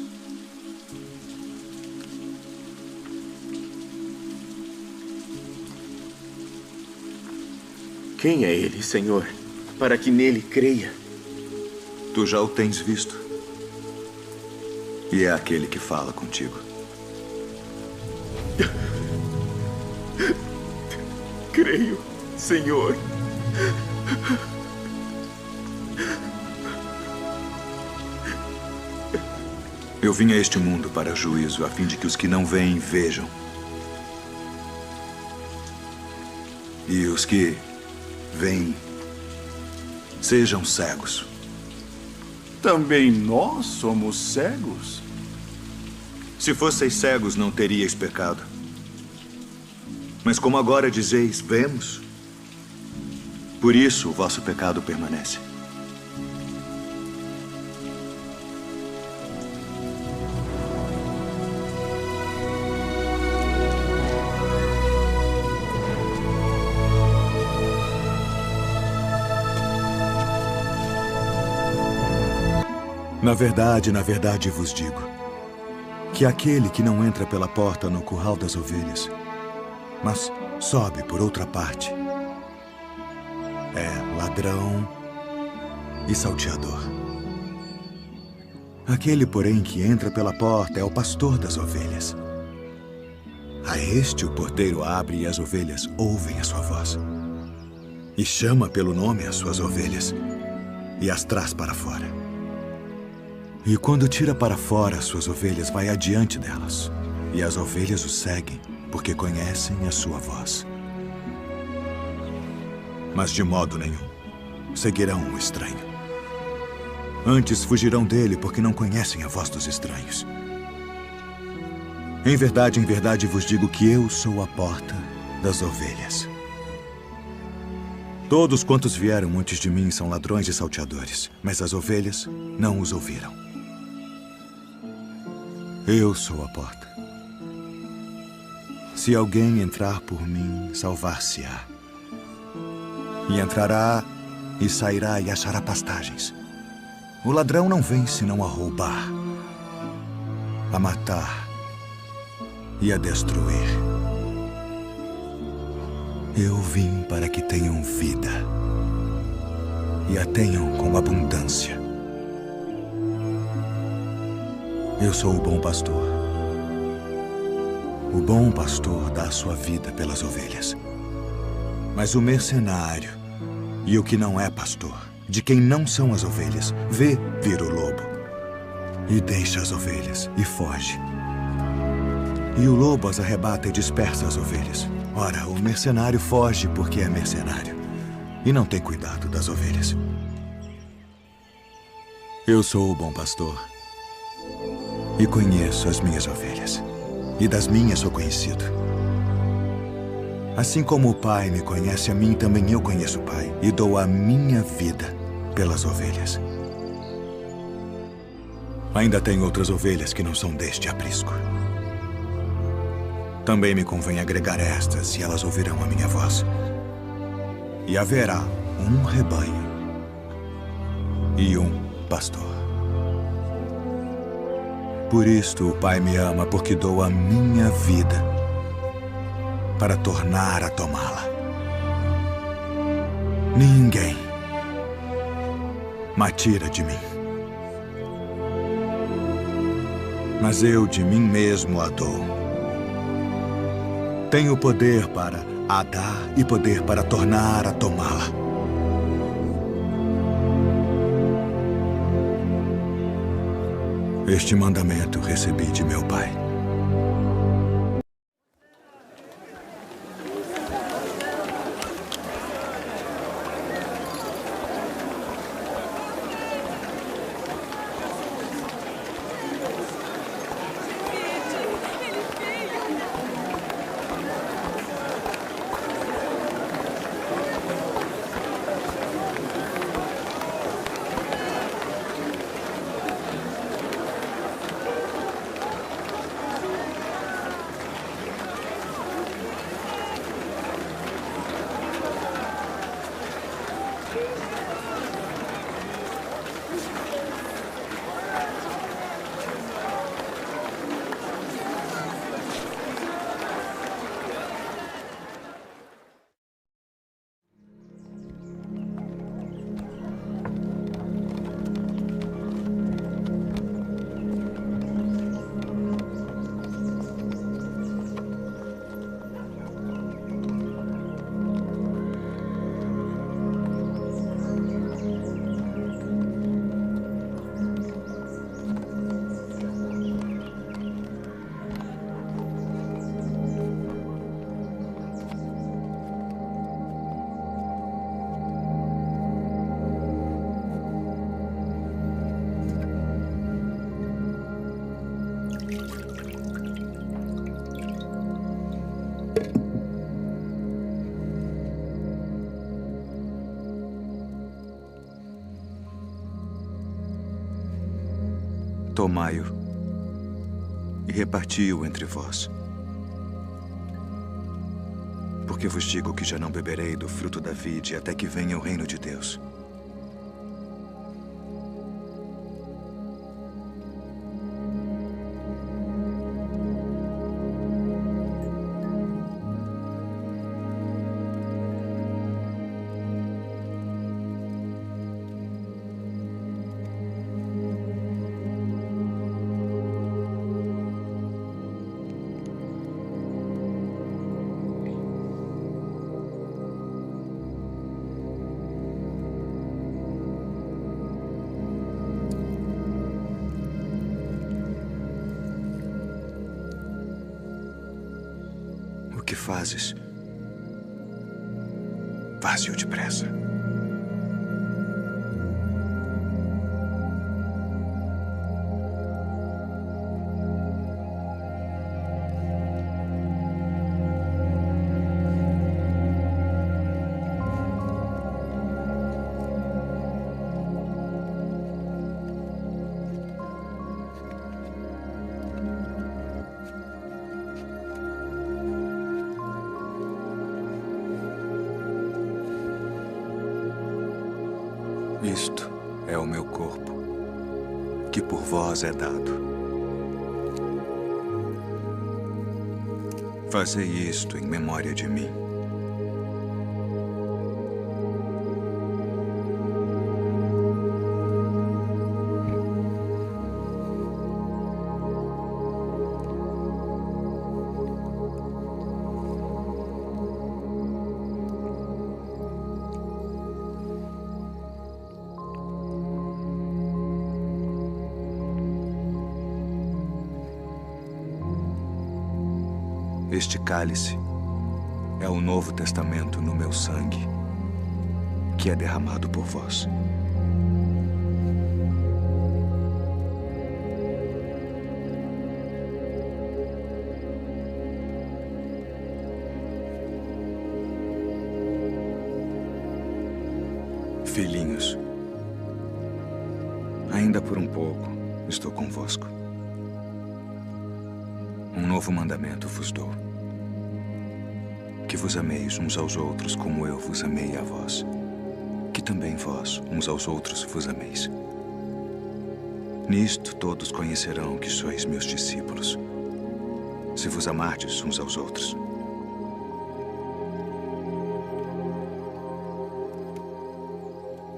Quem é ele, Senhor, para que nele creia? Tu já o tens visto. E é aquele que fala contigo. Creio, Senhor. Eu vim a este mundo para juízo, a fim de que os que não veem vejam. E os que veem sejam cegos. Também nós somos cegos? Se fosseis cegos, não teríeis pecado. Mas como agora dizeis, vemos, por isso o vosso pecado permanece. Na verdade vos digo, que aquele que não entra pela porta no curral das ovelhas, mas sobe por outra parte, é ladrão e salteador. Aquele, porém, que entra pela porta é o pastor das ovelhas. A este o porteiro abre e as ovelhas ouvem a sua voz. E chama pelo nome as suas ovelhas e as traz para fora. E quando tira para fora as suas ovelhas, vai adiante delas. E as ovelhas o seguem, porque conhecem a sua voz. Mas de modo nenhum seguirão o estranho. Antes fugirão dele, porque não conhecem a voz dos estranhos. Em verdade vos digo que eu sou a porta das ovelhas. Todos quantos vieram antes de mim são ladrões e salteadores, mas as ovelhas não os ouviram. Eu sou a porta. Se alguém entrar por mim, salvar-se-á. E entrará e sairá e achará pastagens. O ladrão não vem senão a roubar, a matar e a destruir. Eu vim para que tenham vida e a tenham com abundância. Eu sou o bom pastor. O bom pastor dá a sua vida pelas ovelhas. Mas o mercenário e o que não é pastor, de quem não são as ovelhas, vê vir o lobo e deixa as ovelhas e foge. E o lobo as arrebata e dispersa as ovelhas. Ora, o mercenário foge porque é mercenário e não tem cuidado das ovelhas. Eu sou o bom pastor e conheço as minhas ovelhas, e das minhas sou conhecido. Assim como o Pai me conhece a mim, também eu conheço o Pai, e dou a minha vida pelas ovelhas. Ainda tenho outras ovelhas que não são deste aprisco. Também me convém agregar estas, e elas ouvirão a minha voz. E haverá um rebanho e um pastor. Por isto o Pai me ama, porque dou a minha vida para tornar a tomá-la. Ninguém me tira de mim, mas eu de mim mesmo a dou. Tenho poder para a dar e poder para tornar a tomá-la. Este mandamento recebi de meu Pai. Tomai-o e reparti-o entre vós. Porque vos digo que já não beberei do fruto da vide até que venha o reino de Deus. O que fazes? Faze-o depressa. Isto é o meu corpo, que por vós é dado. Fazei isto em memória de mim. Este cálice é o Novo Testamento no meu sangue, que é derramado por vós. Filhinhos, ainda por um pouco estou convosco. Um novo mandamento vos dou: que vos ameis uns aos outros como eu vos amei a vós, que também vós uns aos outros vos ameis. Nisto todos conhecerão que sois meus discípulos, se vos amardes uns aos outros.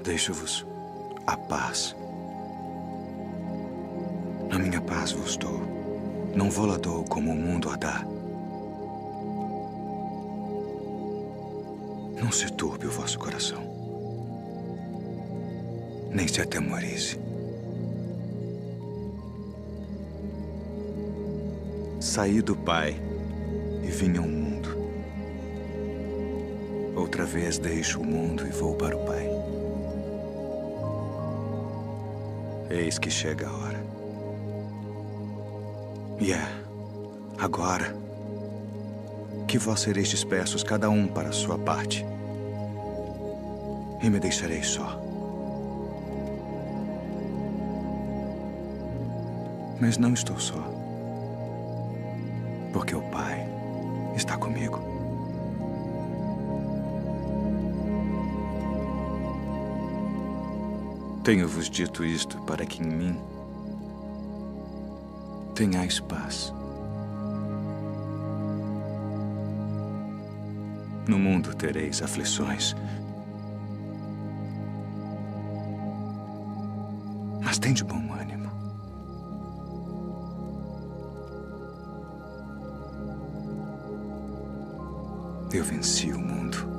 Deixo-vos a paz. A minha paz vos dou. Não vou-la dou como o mundo a dá. Não se turbe o vosso coração, nem se atemorize. Saí do Pai e vim ao mundo. Outra vez deixo o mundo e vou para o Pai. Eis que chega a hora. E é agora que vós sereis dispersos, cada um para a sua parte, e me deixareis só. Mas não estou só, porque o Pai está comigo. Tenho-vos dito isto para que em mim tenhais paz. No mundo tereis aflições, mas tende bom ânimo. Eu venci o mundo.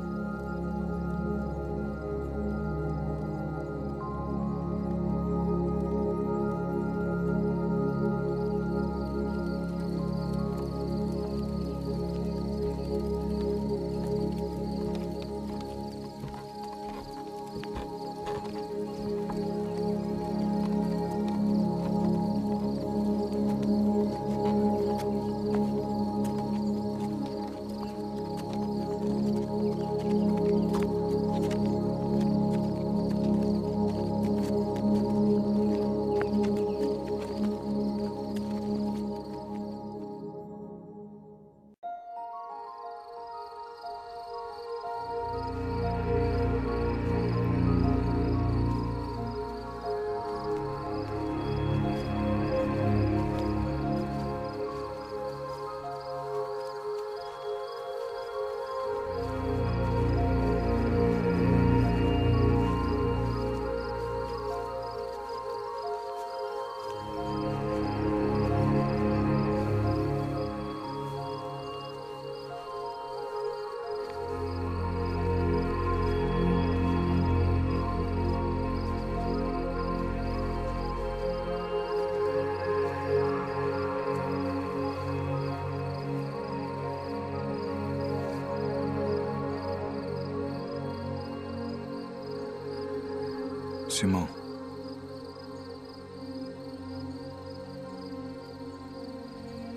Simão,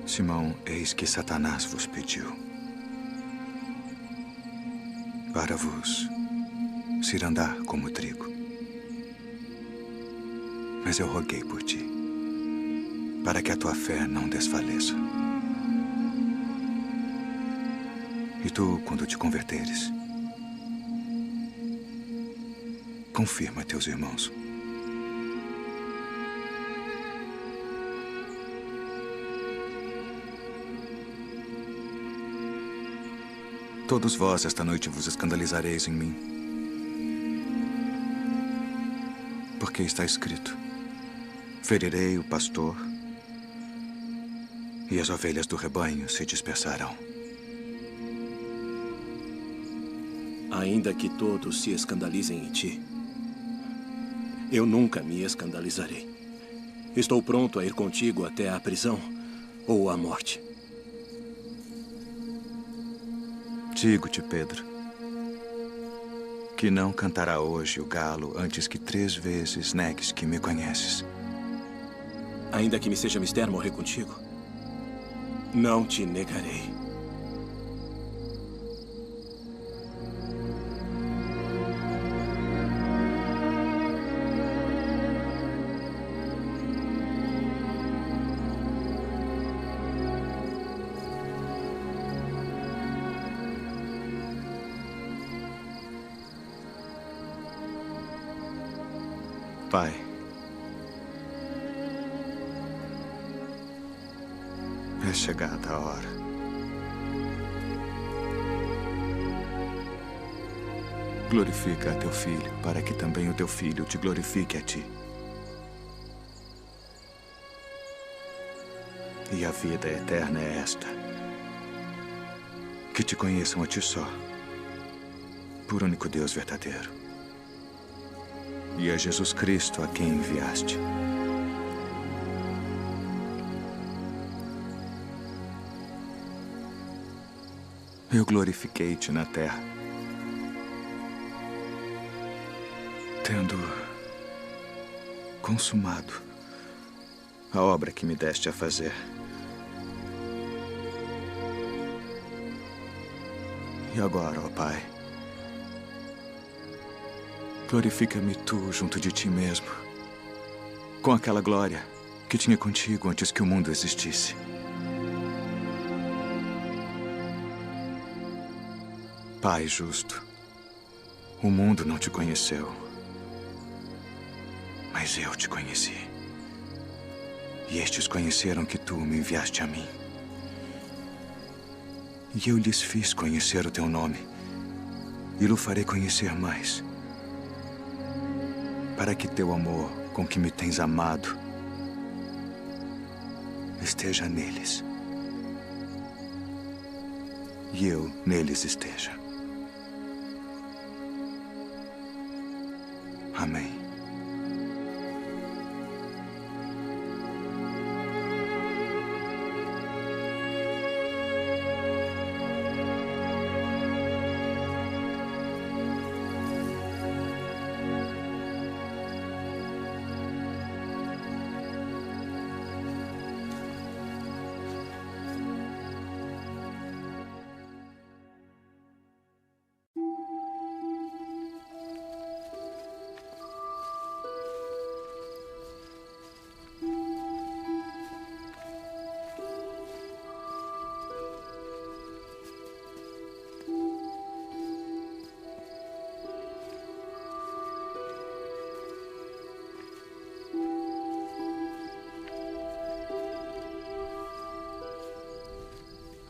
Simão, eis que Satanás vos pediu para vos cirandar como trigo. Mas eu roguei por ti, para que a tua fé não desfaleça. E tu, quando te converteres, confirma teus irmãos. Todos vós esta noite vos escandalizareis em mim. Porque está escrito: ferirei o pastor e as ovelhas do rebanho se dispersarão. Ainda que todos se escandalizem em ti, eu nunca me escandalizarei. Estou pronto a ir contigo até a prisão ou a morte. Digo-te, Pedro, que não cantará hoje o galo antes que 3 vezes negues que me conheces. Ainda que me seja mister morrer contigo, não te negarei. Pai, é chegada a hora. Glorifica a teu filho, para que também o teu filho te glorifique a ti. E a vida eterna é esta: que te conheçam a ti só, por único Deus verdadeiro, e a Jesus Cristo a quem enviaste. Eu glorifiquei-te na terra, tendo consumado a obra que me deste a fazer. E agora, ó Pai, glorifica-me tu junto de ti mesmo, com aquela glória que tinha contigo antes que o mundo existisse. Pai justo, o mundo não te conheceu, mas eu te conheci. E estes conheceram que tu me enviaste a mim. E eu lhes fiz conhecer o teu nome, e o farei conhecer mais, para que teu amor com que me tens amado esteja neles, e eu neles esteja. Amém.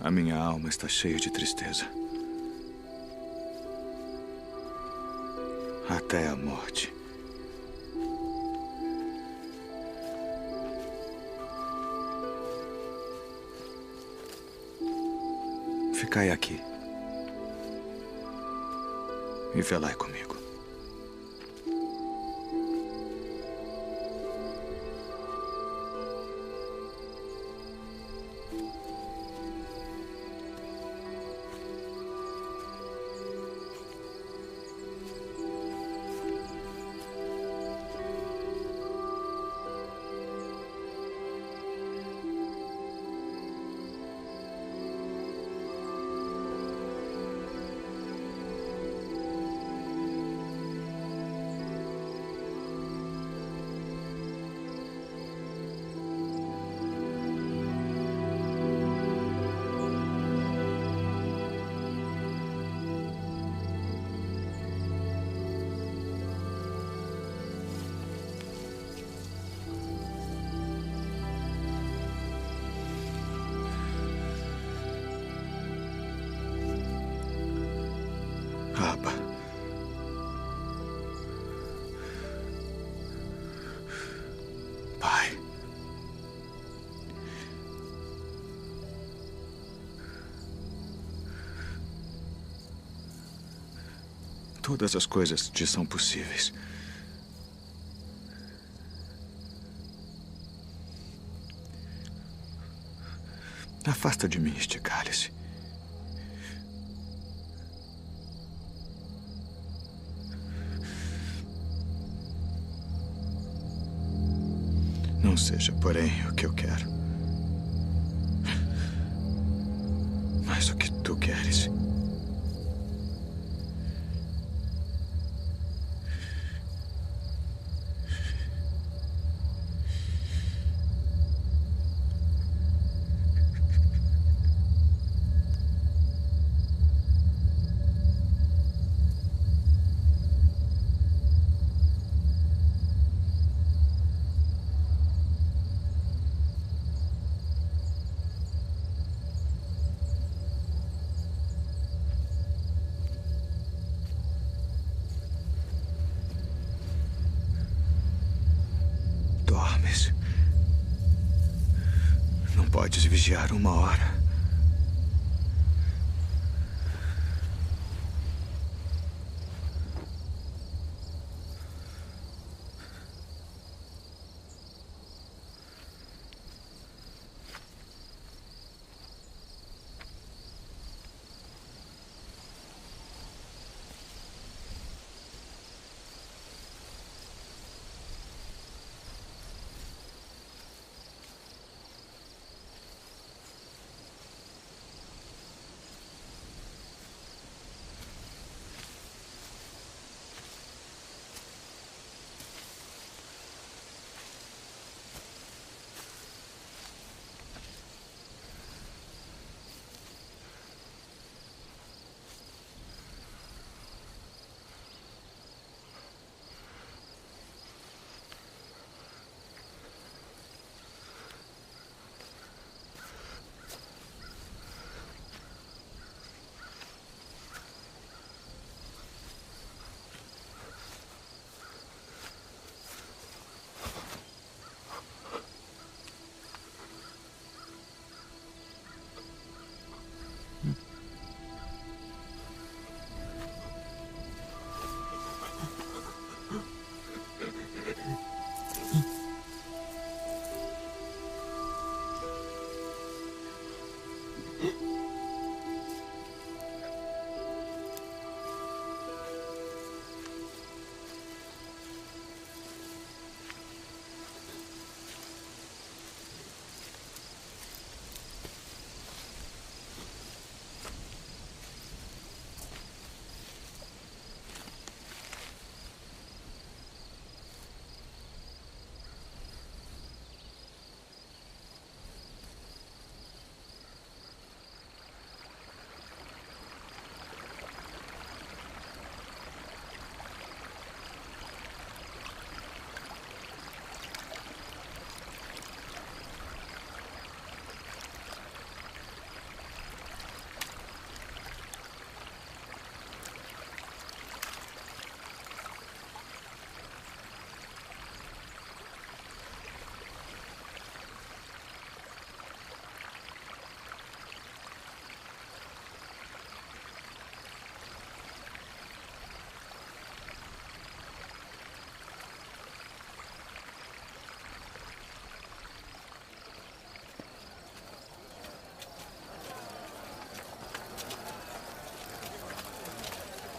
A minha alma está cheia de tristeza, até a morte. Ficai aqui e velai comigo. todas as coisas te são possíveis. Afasta de mim este cálice. Não seja, porém, o que eu quero, mas o que tu queres. Dormes. Não podes vigiar 1 hora.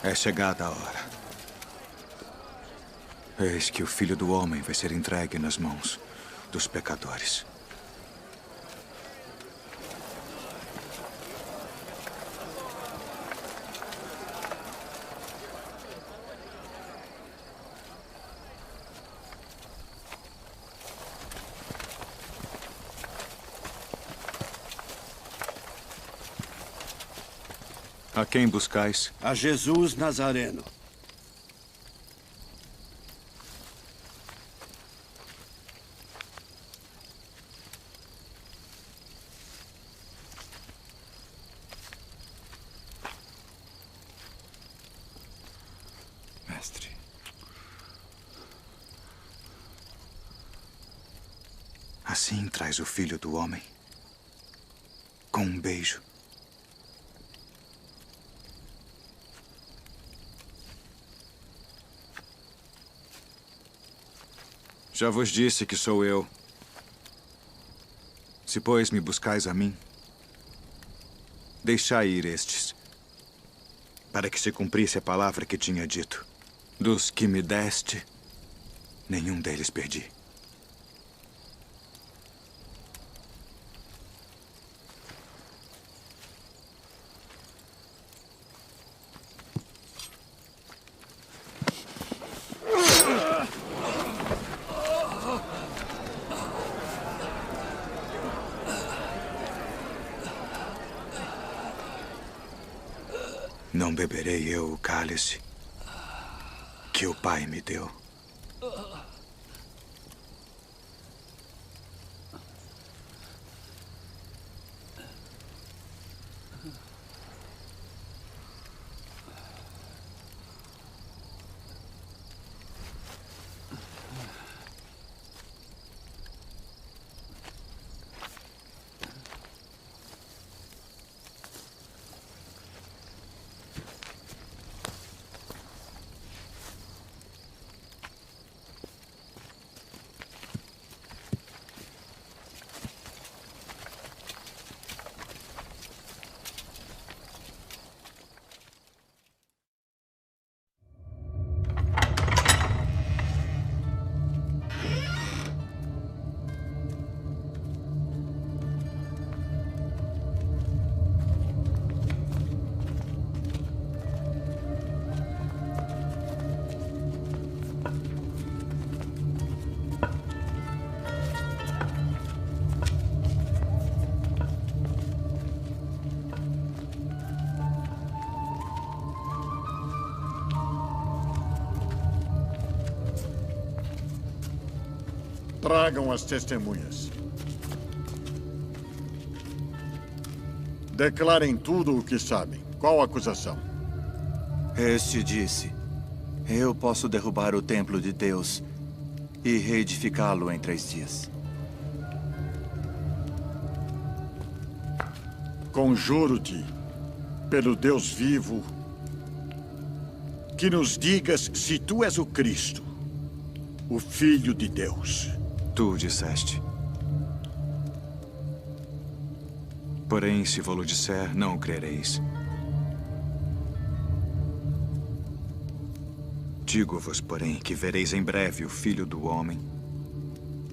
É chegada a hora. Eis que o Filho do Homem vai ser entregue nas mãos dos pecadores. A quem buscais? A Jesus Nazareno. Mestre. Assim traz o Filho do Homem, com um beijo. Já vos disse que sou eu. Se, pois, me buscais a mim, deixai ir estes, para que se cumprisse a palavra que tinha dito. Dos que me deste, nenhum deles perdi. Não beberei eu o cálice que o Pai me deu. Tragam as testemunhas. Declarem tudo o que sabem. Qual a acusação? Este disse: eu posso derrubar o templo de Deus e reedificá-lo em 3 dias. Conjuro-te, pelo Deus vivo, que nos digas se tu és o Cristo, o Filho de Deus. Tu disseste. Porém, se vou-lo disser, não o crereis. Digo-vos, porém, que vereis em breve o Filho do Homem,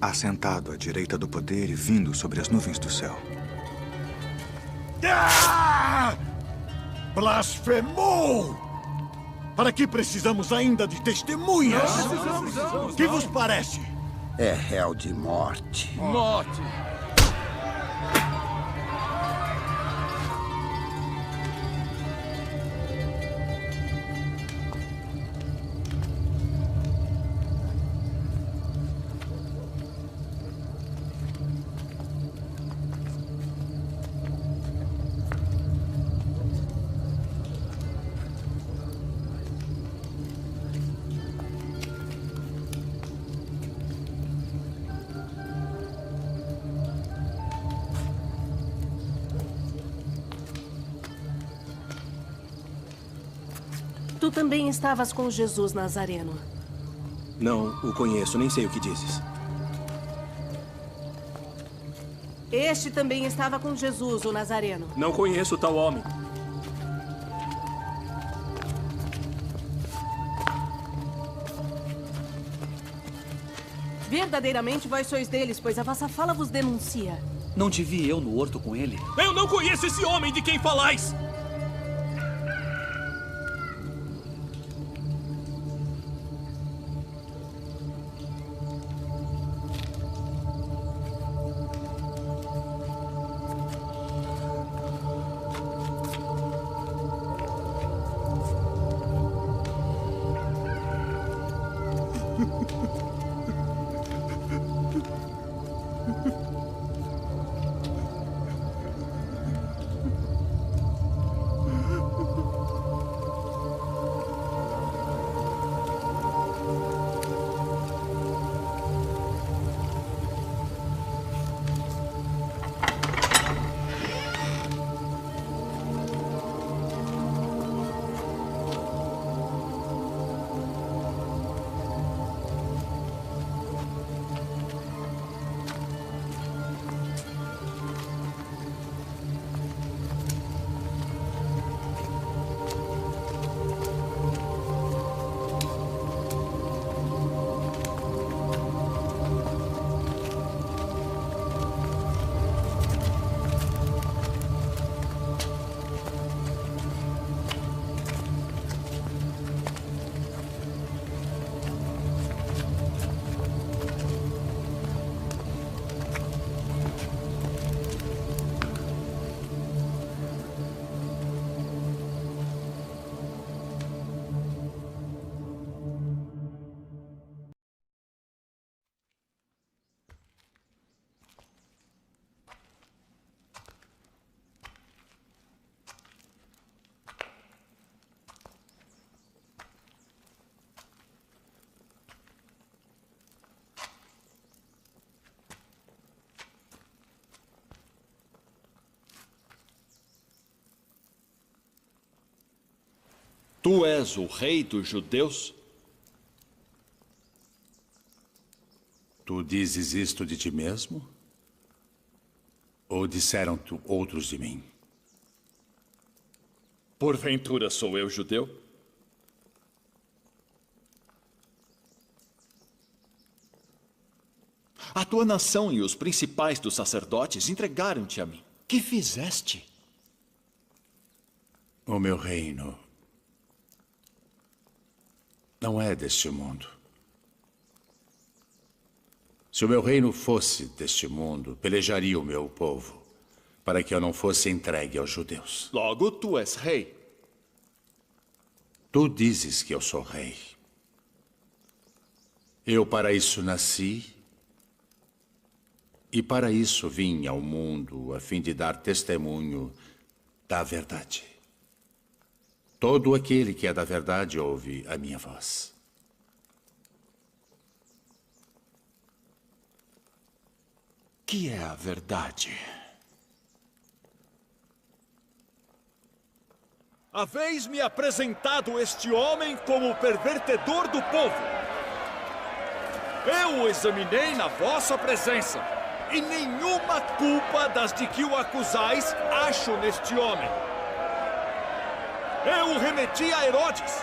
assentado à direita do poder e vindo sobre as nuvens do céu. Ah! Blasfemou! Para que precisamos ainda de testemunhas? O que vos parece? É réu de morte. Morte! Tu também estavas com Jesus Nazareno. Não o conheço, nem sei o que dizes. Este também estava com Jesus, o Nazareno. Não conheço tal homem. Verdadeiramente vós sois deles, pois a vossa fala vos denuncia. Não te vi eu no horto com ele? Eu não conheço esse homem de quem falais! Tu és o rei dos judeus? Tu dizes isto de ti mesmo? Ou disseram-te outros de mim? Porventura sou eu judeu? A tua nação e os principais dos sacerdotes entregaram-te a mim. Que fizeste? O meu reino não é deste mundo. Se o meu reino fosse deste mundo, pelejaria o meu povo, para que eu não fosse entregue aos judeus. Logo, tu és rei. Tu dizes que eu sou rei. Eu para isso nasci, e para isso vim ao mundo, a fim de dar testemunho da verdade. Todo aquele que é da verdade ouve a minha voz. Que é a verdade? Haveis-me apresentado este homem como pervertedor do povo. Eu o examinei na vossa presença, e nenhuma culpa das de que o acusais acho neste homem. Eu o remeti a Herodes.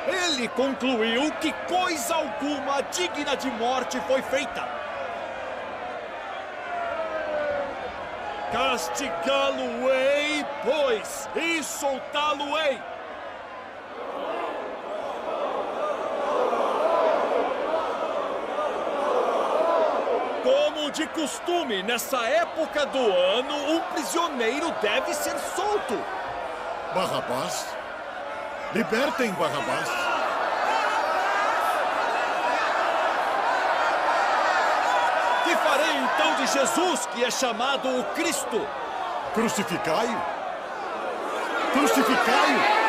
Ele concluiu que coisa alguma digna de morte foi feita. Castigá-lo-ei, pois, e soltá-lo-ei. Como de costume, nessa época do ano, um prisioneiro deve ser solto. Barrabás? Libertem Barrabás. Que farei então de Jesus, que é chamado o Cristo? Crucificai-o! Crucificai-o!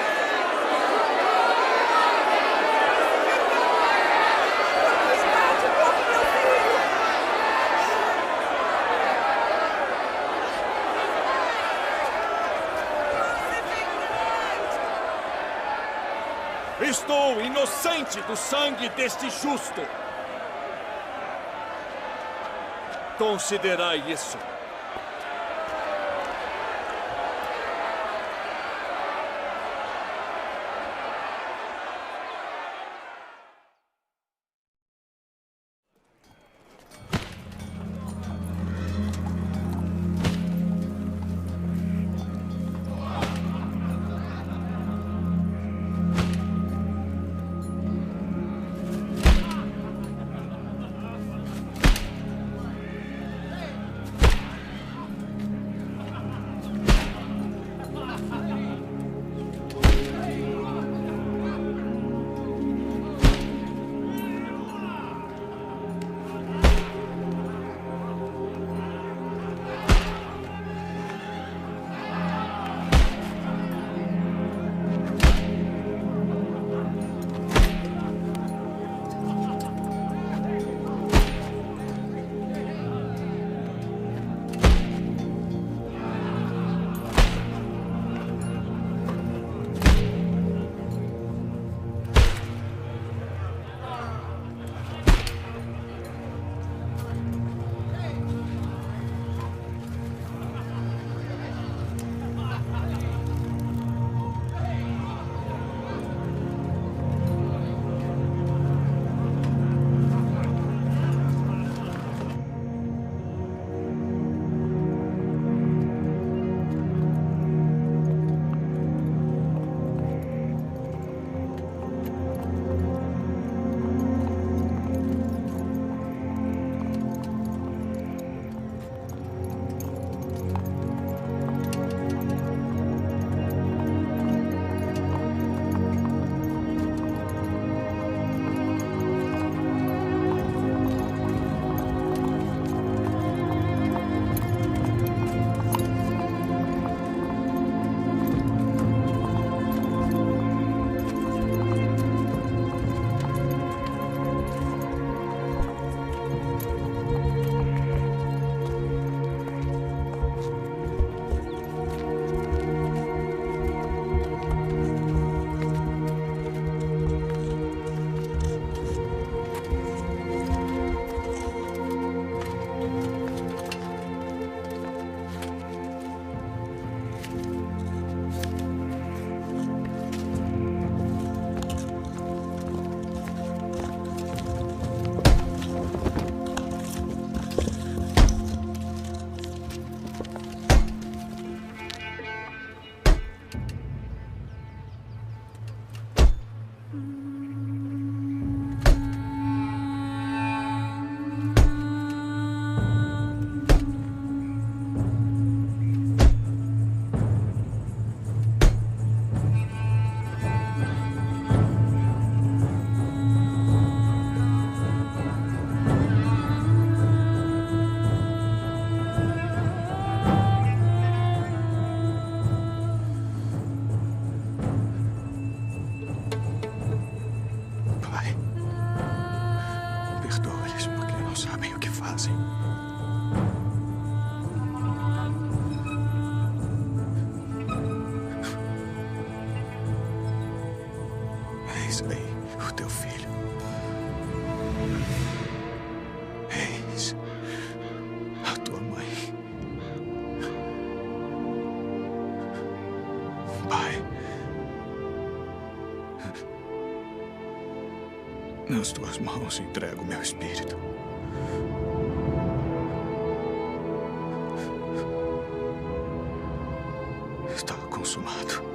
Estou inocente do sangue deste justo. Considerai isso. Nas tuas mãos entrego meu espírito. Está consumado.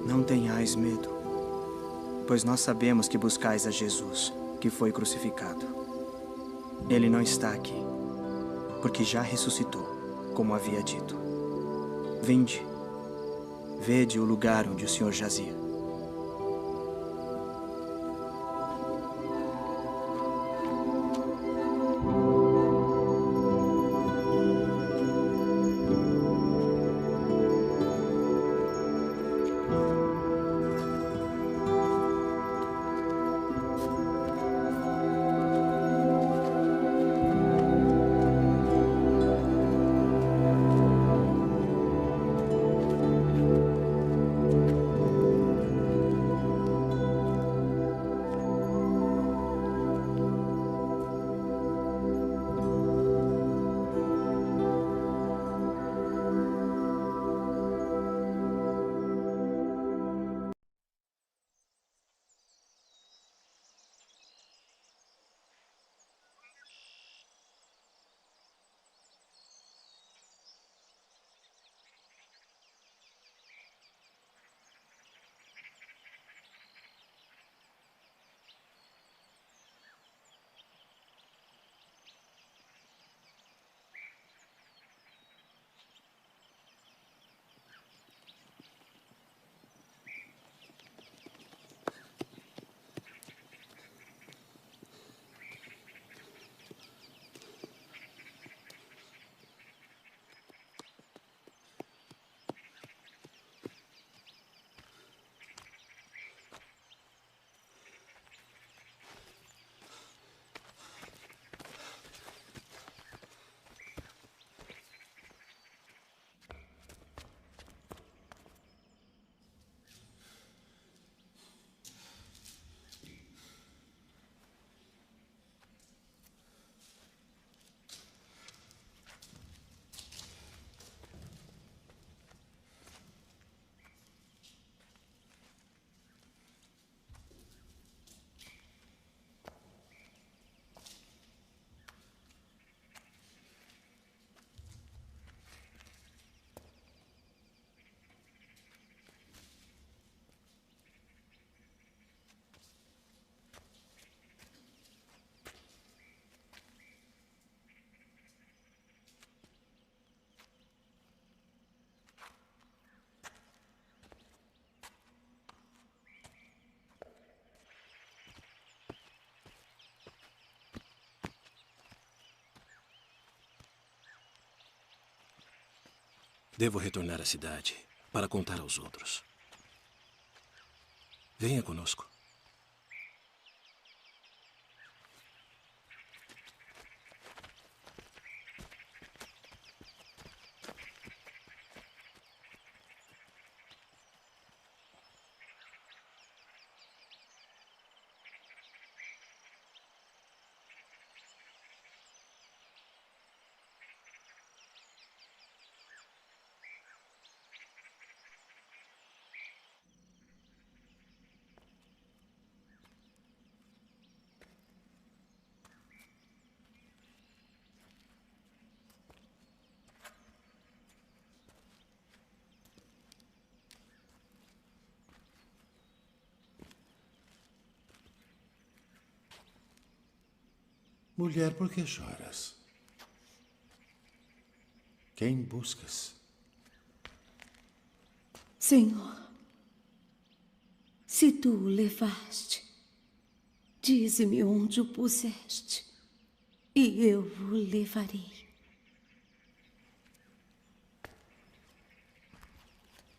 Não tenhais medo, pois nós sabemos que buscais a Jesus, que foi crucificado. Ele não está aqui, porque já ressuscitou, como havia dito. Vinde, vede o lugar onde o Senhor jazia. Devo retornar à cidade para contar aos outros. Venha conosco. Mulher, por que choras? Quem buscas? Senhor, se tu o levaste, dize-me onde o puseste, e eu o levarei.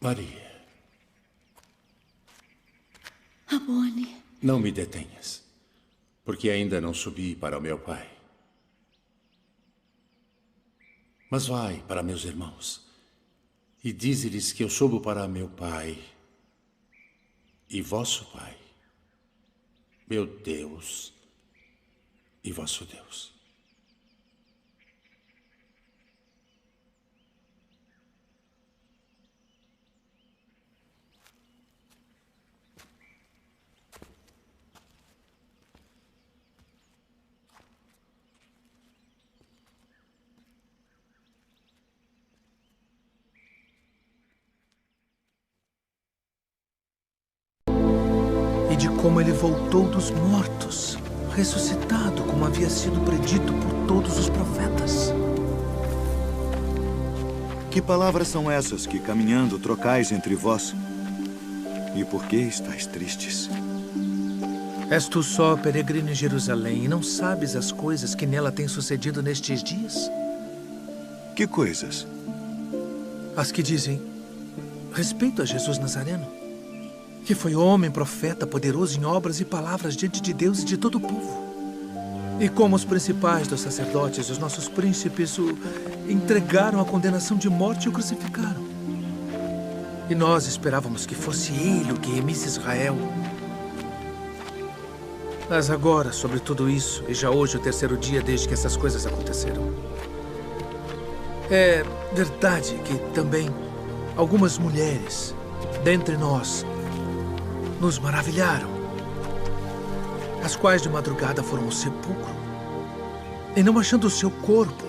Maria. Rabboni. Não me detenhas, porque ainda não subi para o meu pai. Mas vai para meus irmãos e dize-lhes que eu subo para meu pai e vosso pai, meu Deus e vosso Deus. De como ele voltou dos mortos, ressuscitado como havia sido predito por todos os profetas. Que palavras são essas que, caminhando, trocais entre vós? E por que estáis tristes? És tu só peregrino em Jerusalém e não sabes as coisas que nela têm sucedido nestes dias? Que coisas? As que dizem respeito a Jesus Nazareno, que foi homem, profeta, poderoso em obras e palavras diante de Deus e de todo o povo. E como os principais dos sacerdotes, os nossos príncipes, o entregaram à condenação de morte e o crucificaram. E nós esperávamos que fosse ele o que remisse Israel. Mas agora, sobre tudo isso, e já hoje o terceiro dia desde que essas coisas aconteceram, é verdade que também algumas mulheres dentre nós nos maravilharam, as quais de madrugada foram ao sepulcro e, não achando o seu corpo,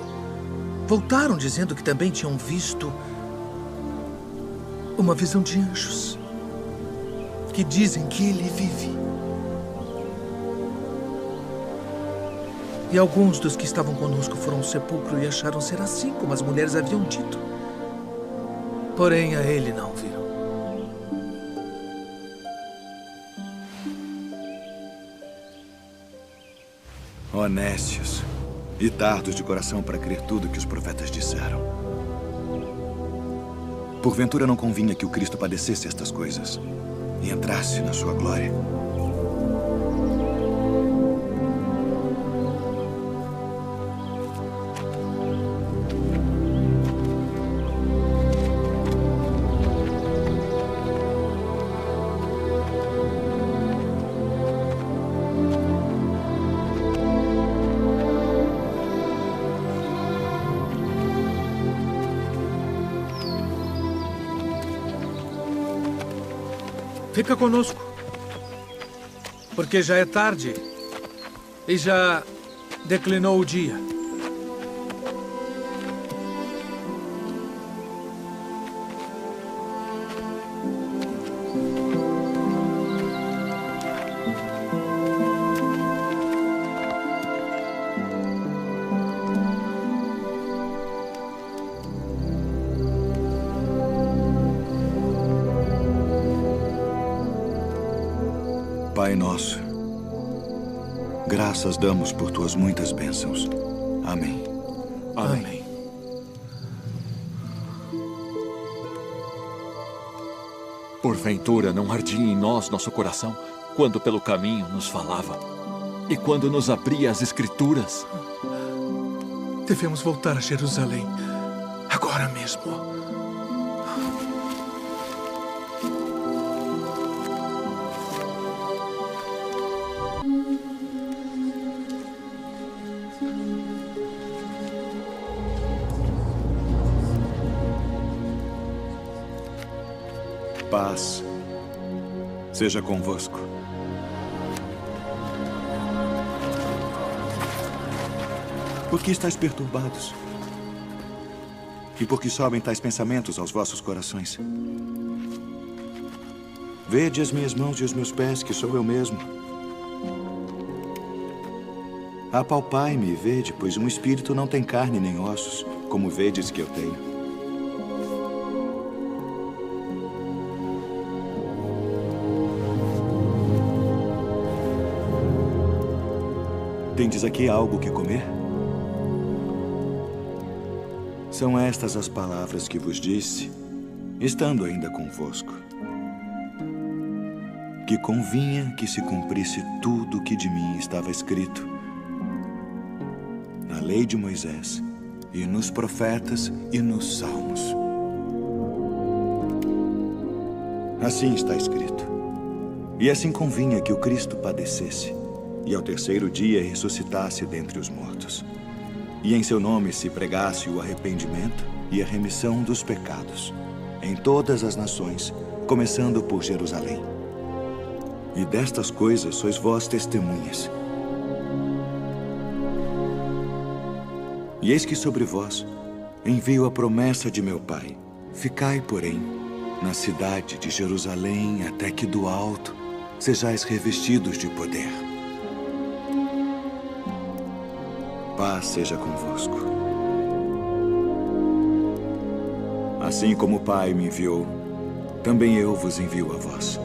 voltaram dizendo que também tinham visto uma visão de anjos que dizem que ele vive. E alguns dos que estavam conosco foram ao sepulcro e acharam ser assim como as mulheres haviam dito. Porém, a ele não viram. Honestos e tardos de coração para crer tudo que os profetas disseram. Porventura não convinha que o Cristo padecesse estas coisas e entrasse na sua glória. Fica conosco, porque já é tarde e já declinou o dia. Pai nosso, graças damos por tuas muitas bênçãos. Amém. Amém. Porventura não ardia em nós nosso coração quando pelo caminho nos falava e quando nos abria as Escrituras? Devemos voltar a Jerusalém agora mesmo. Paz seja convosco. Por que estáis perturbados? E por que sobem tais pensamentos aos vossos corações? Vede as minhas mãos e os meus pés, que sou eu mesmo. Apalpai-me e vede, pois um espírito não tem carne nem ossos, como vedes que eu tenho. Tendes aqui algo que comer? São estas as palavras que vos disse, estando ainda convosco. Que convinha que se cumprisse tudo o que de mim estava escrito na lei de Moisés, e nos profetas e nos salmos. Assim está escrito. E assim convinha que o Cristo padecesse, e ao terceiro dia ressuscitasse dentre os mortos. E em seu nome se pregasse o arrependimento e a remissão dos pecados, em todas as nações, começando por Jerusalém. E destas coisas sois vós testemunhas. E eis que sobre vós envio a promessa de meu Pai. Ficai, porém, na cidade de Jerusalém, até que do alto sejais revestidos de poder. Paz seja convosco. Assim como o Pai me enviou, também eu vos envio a vós.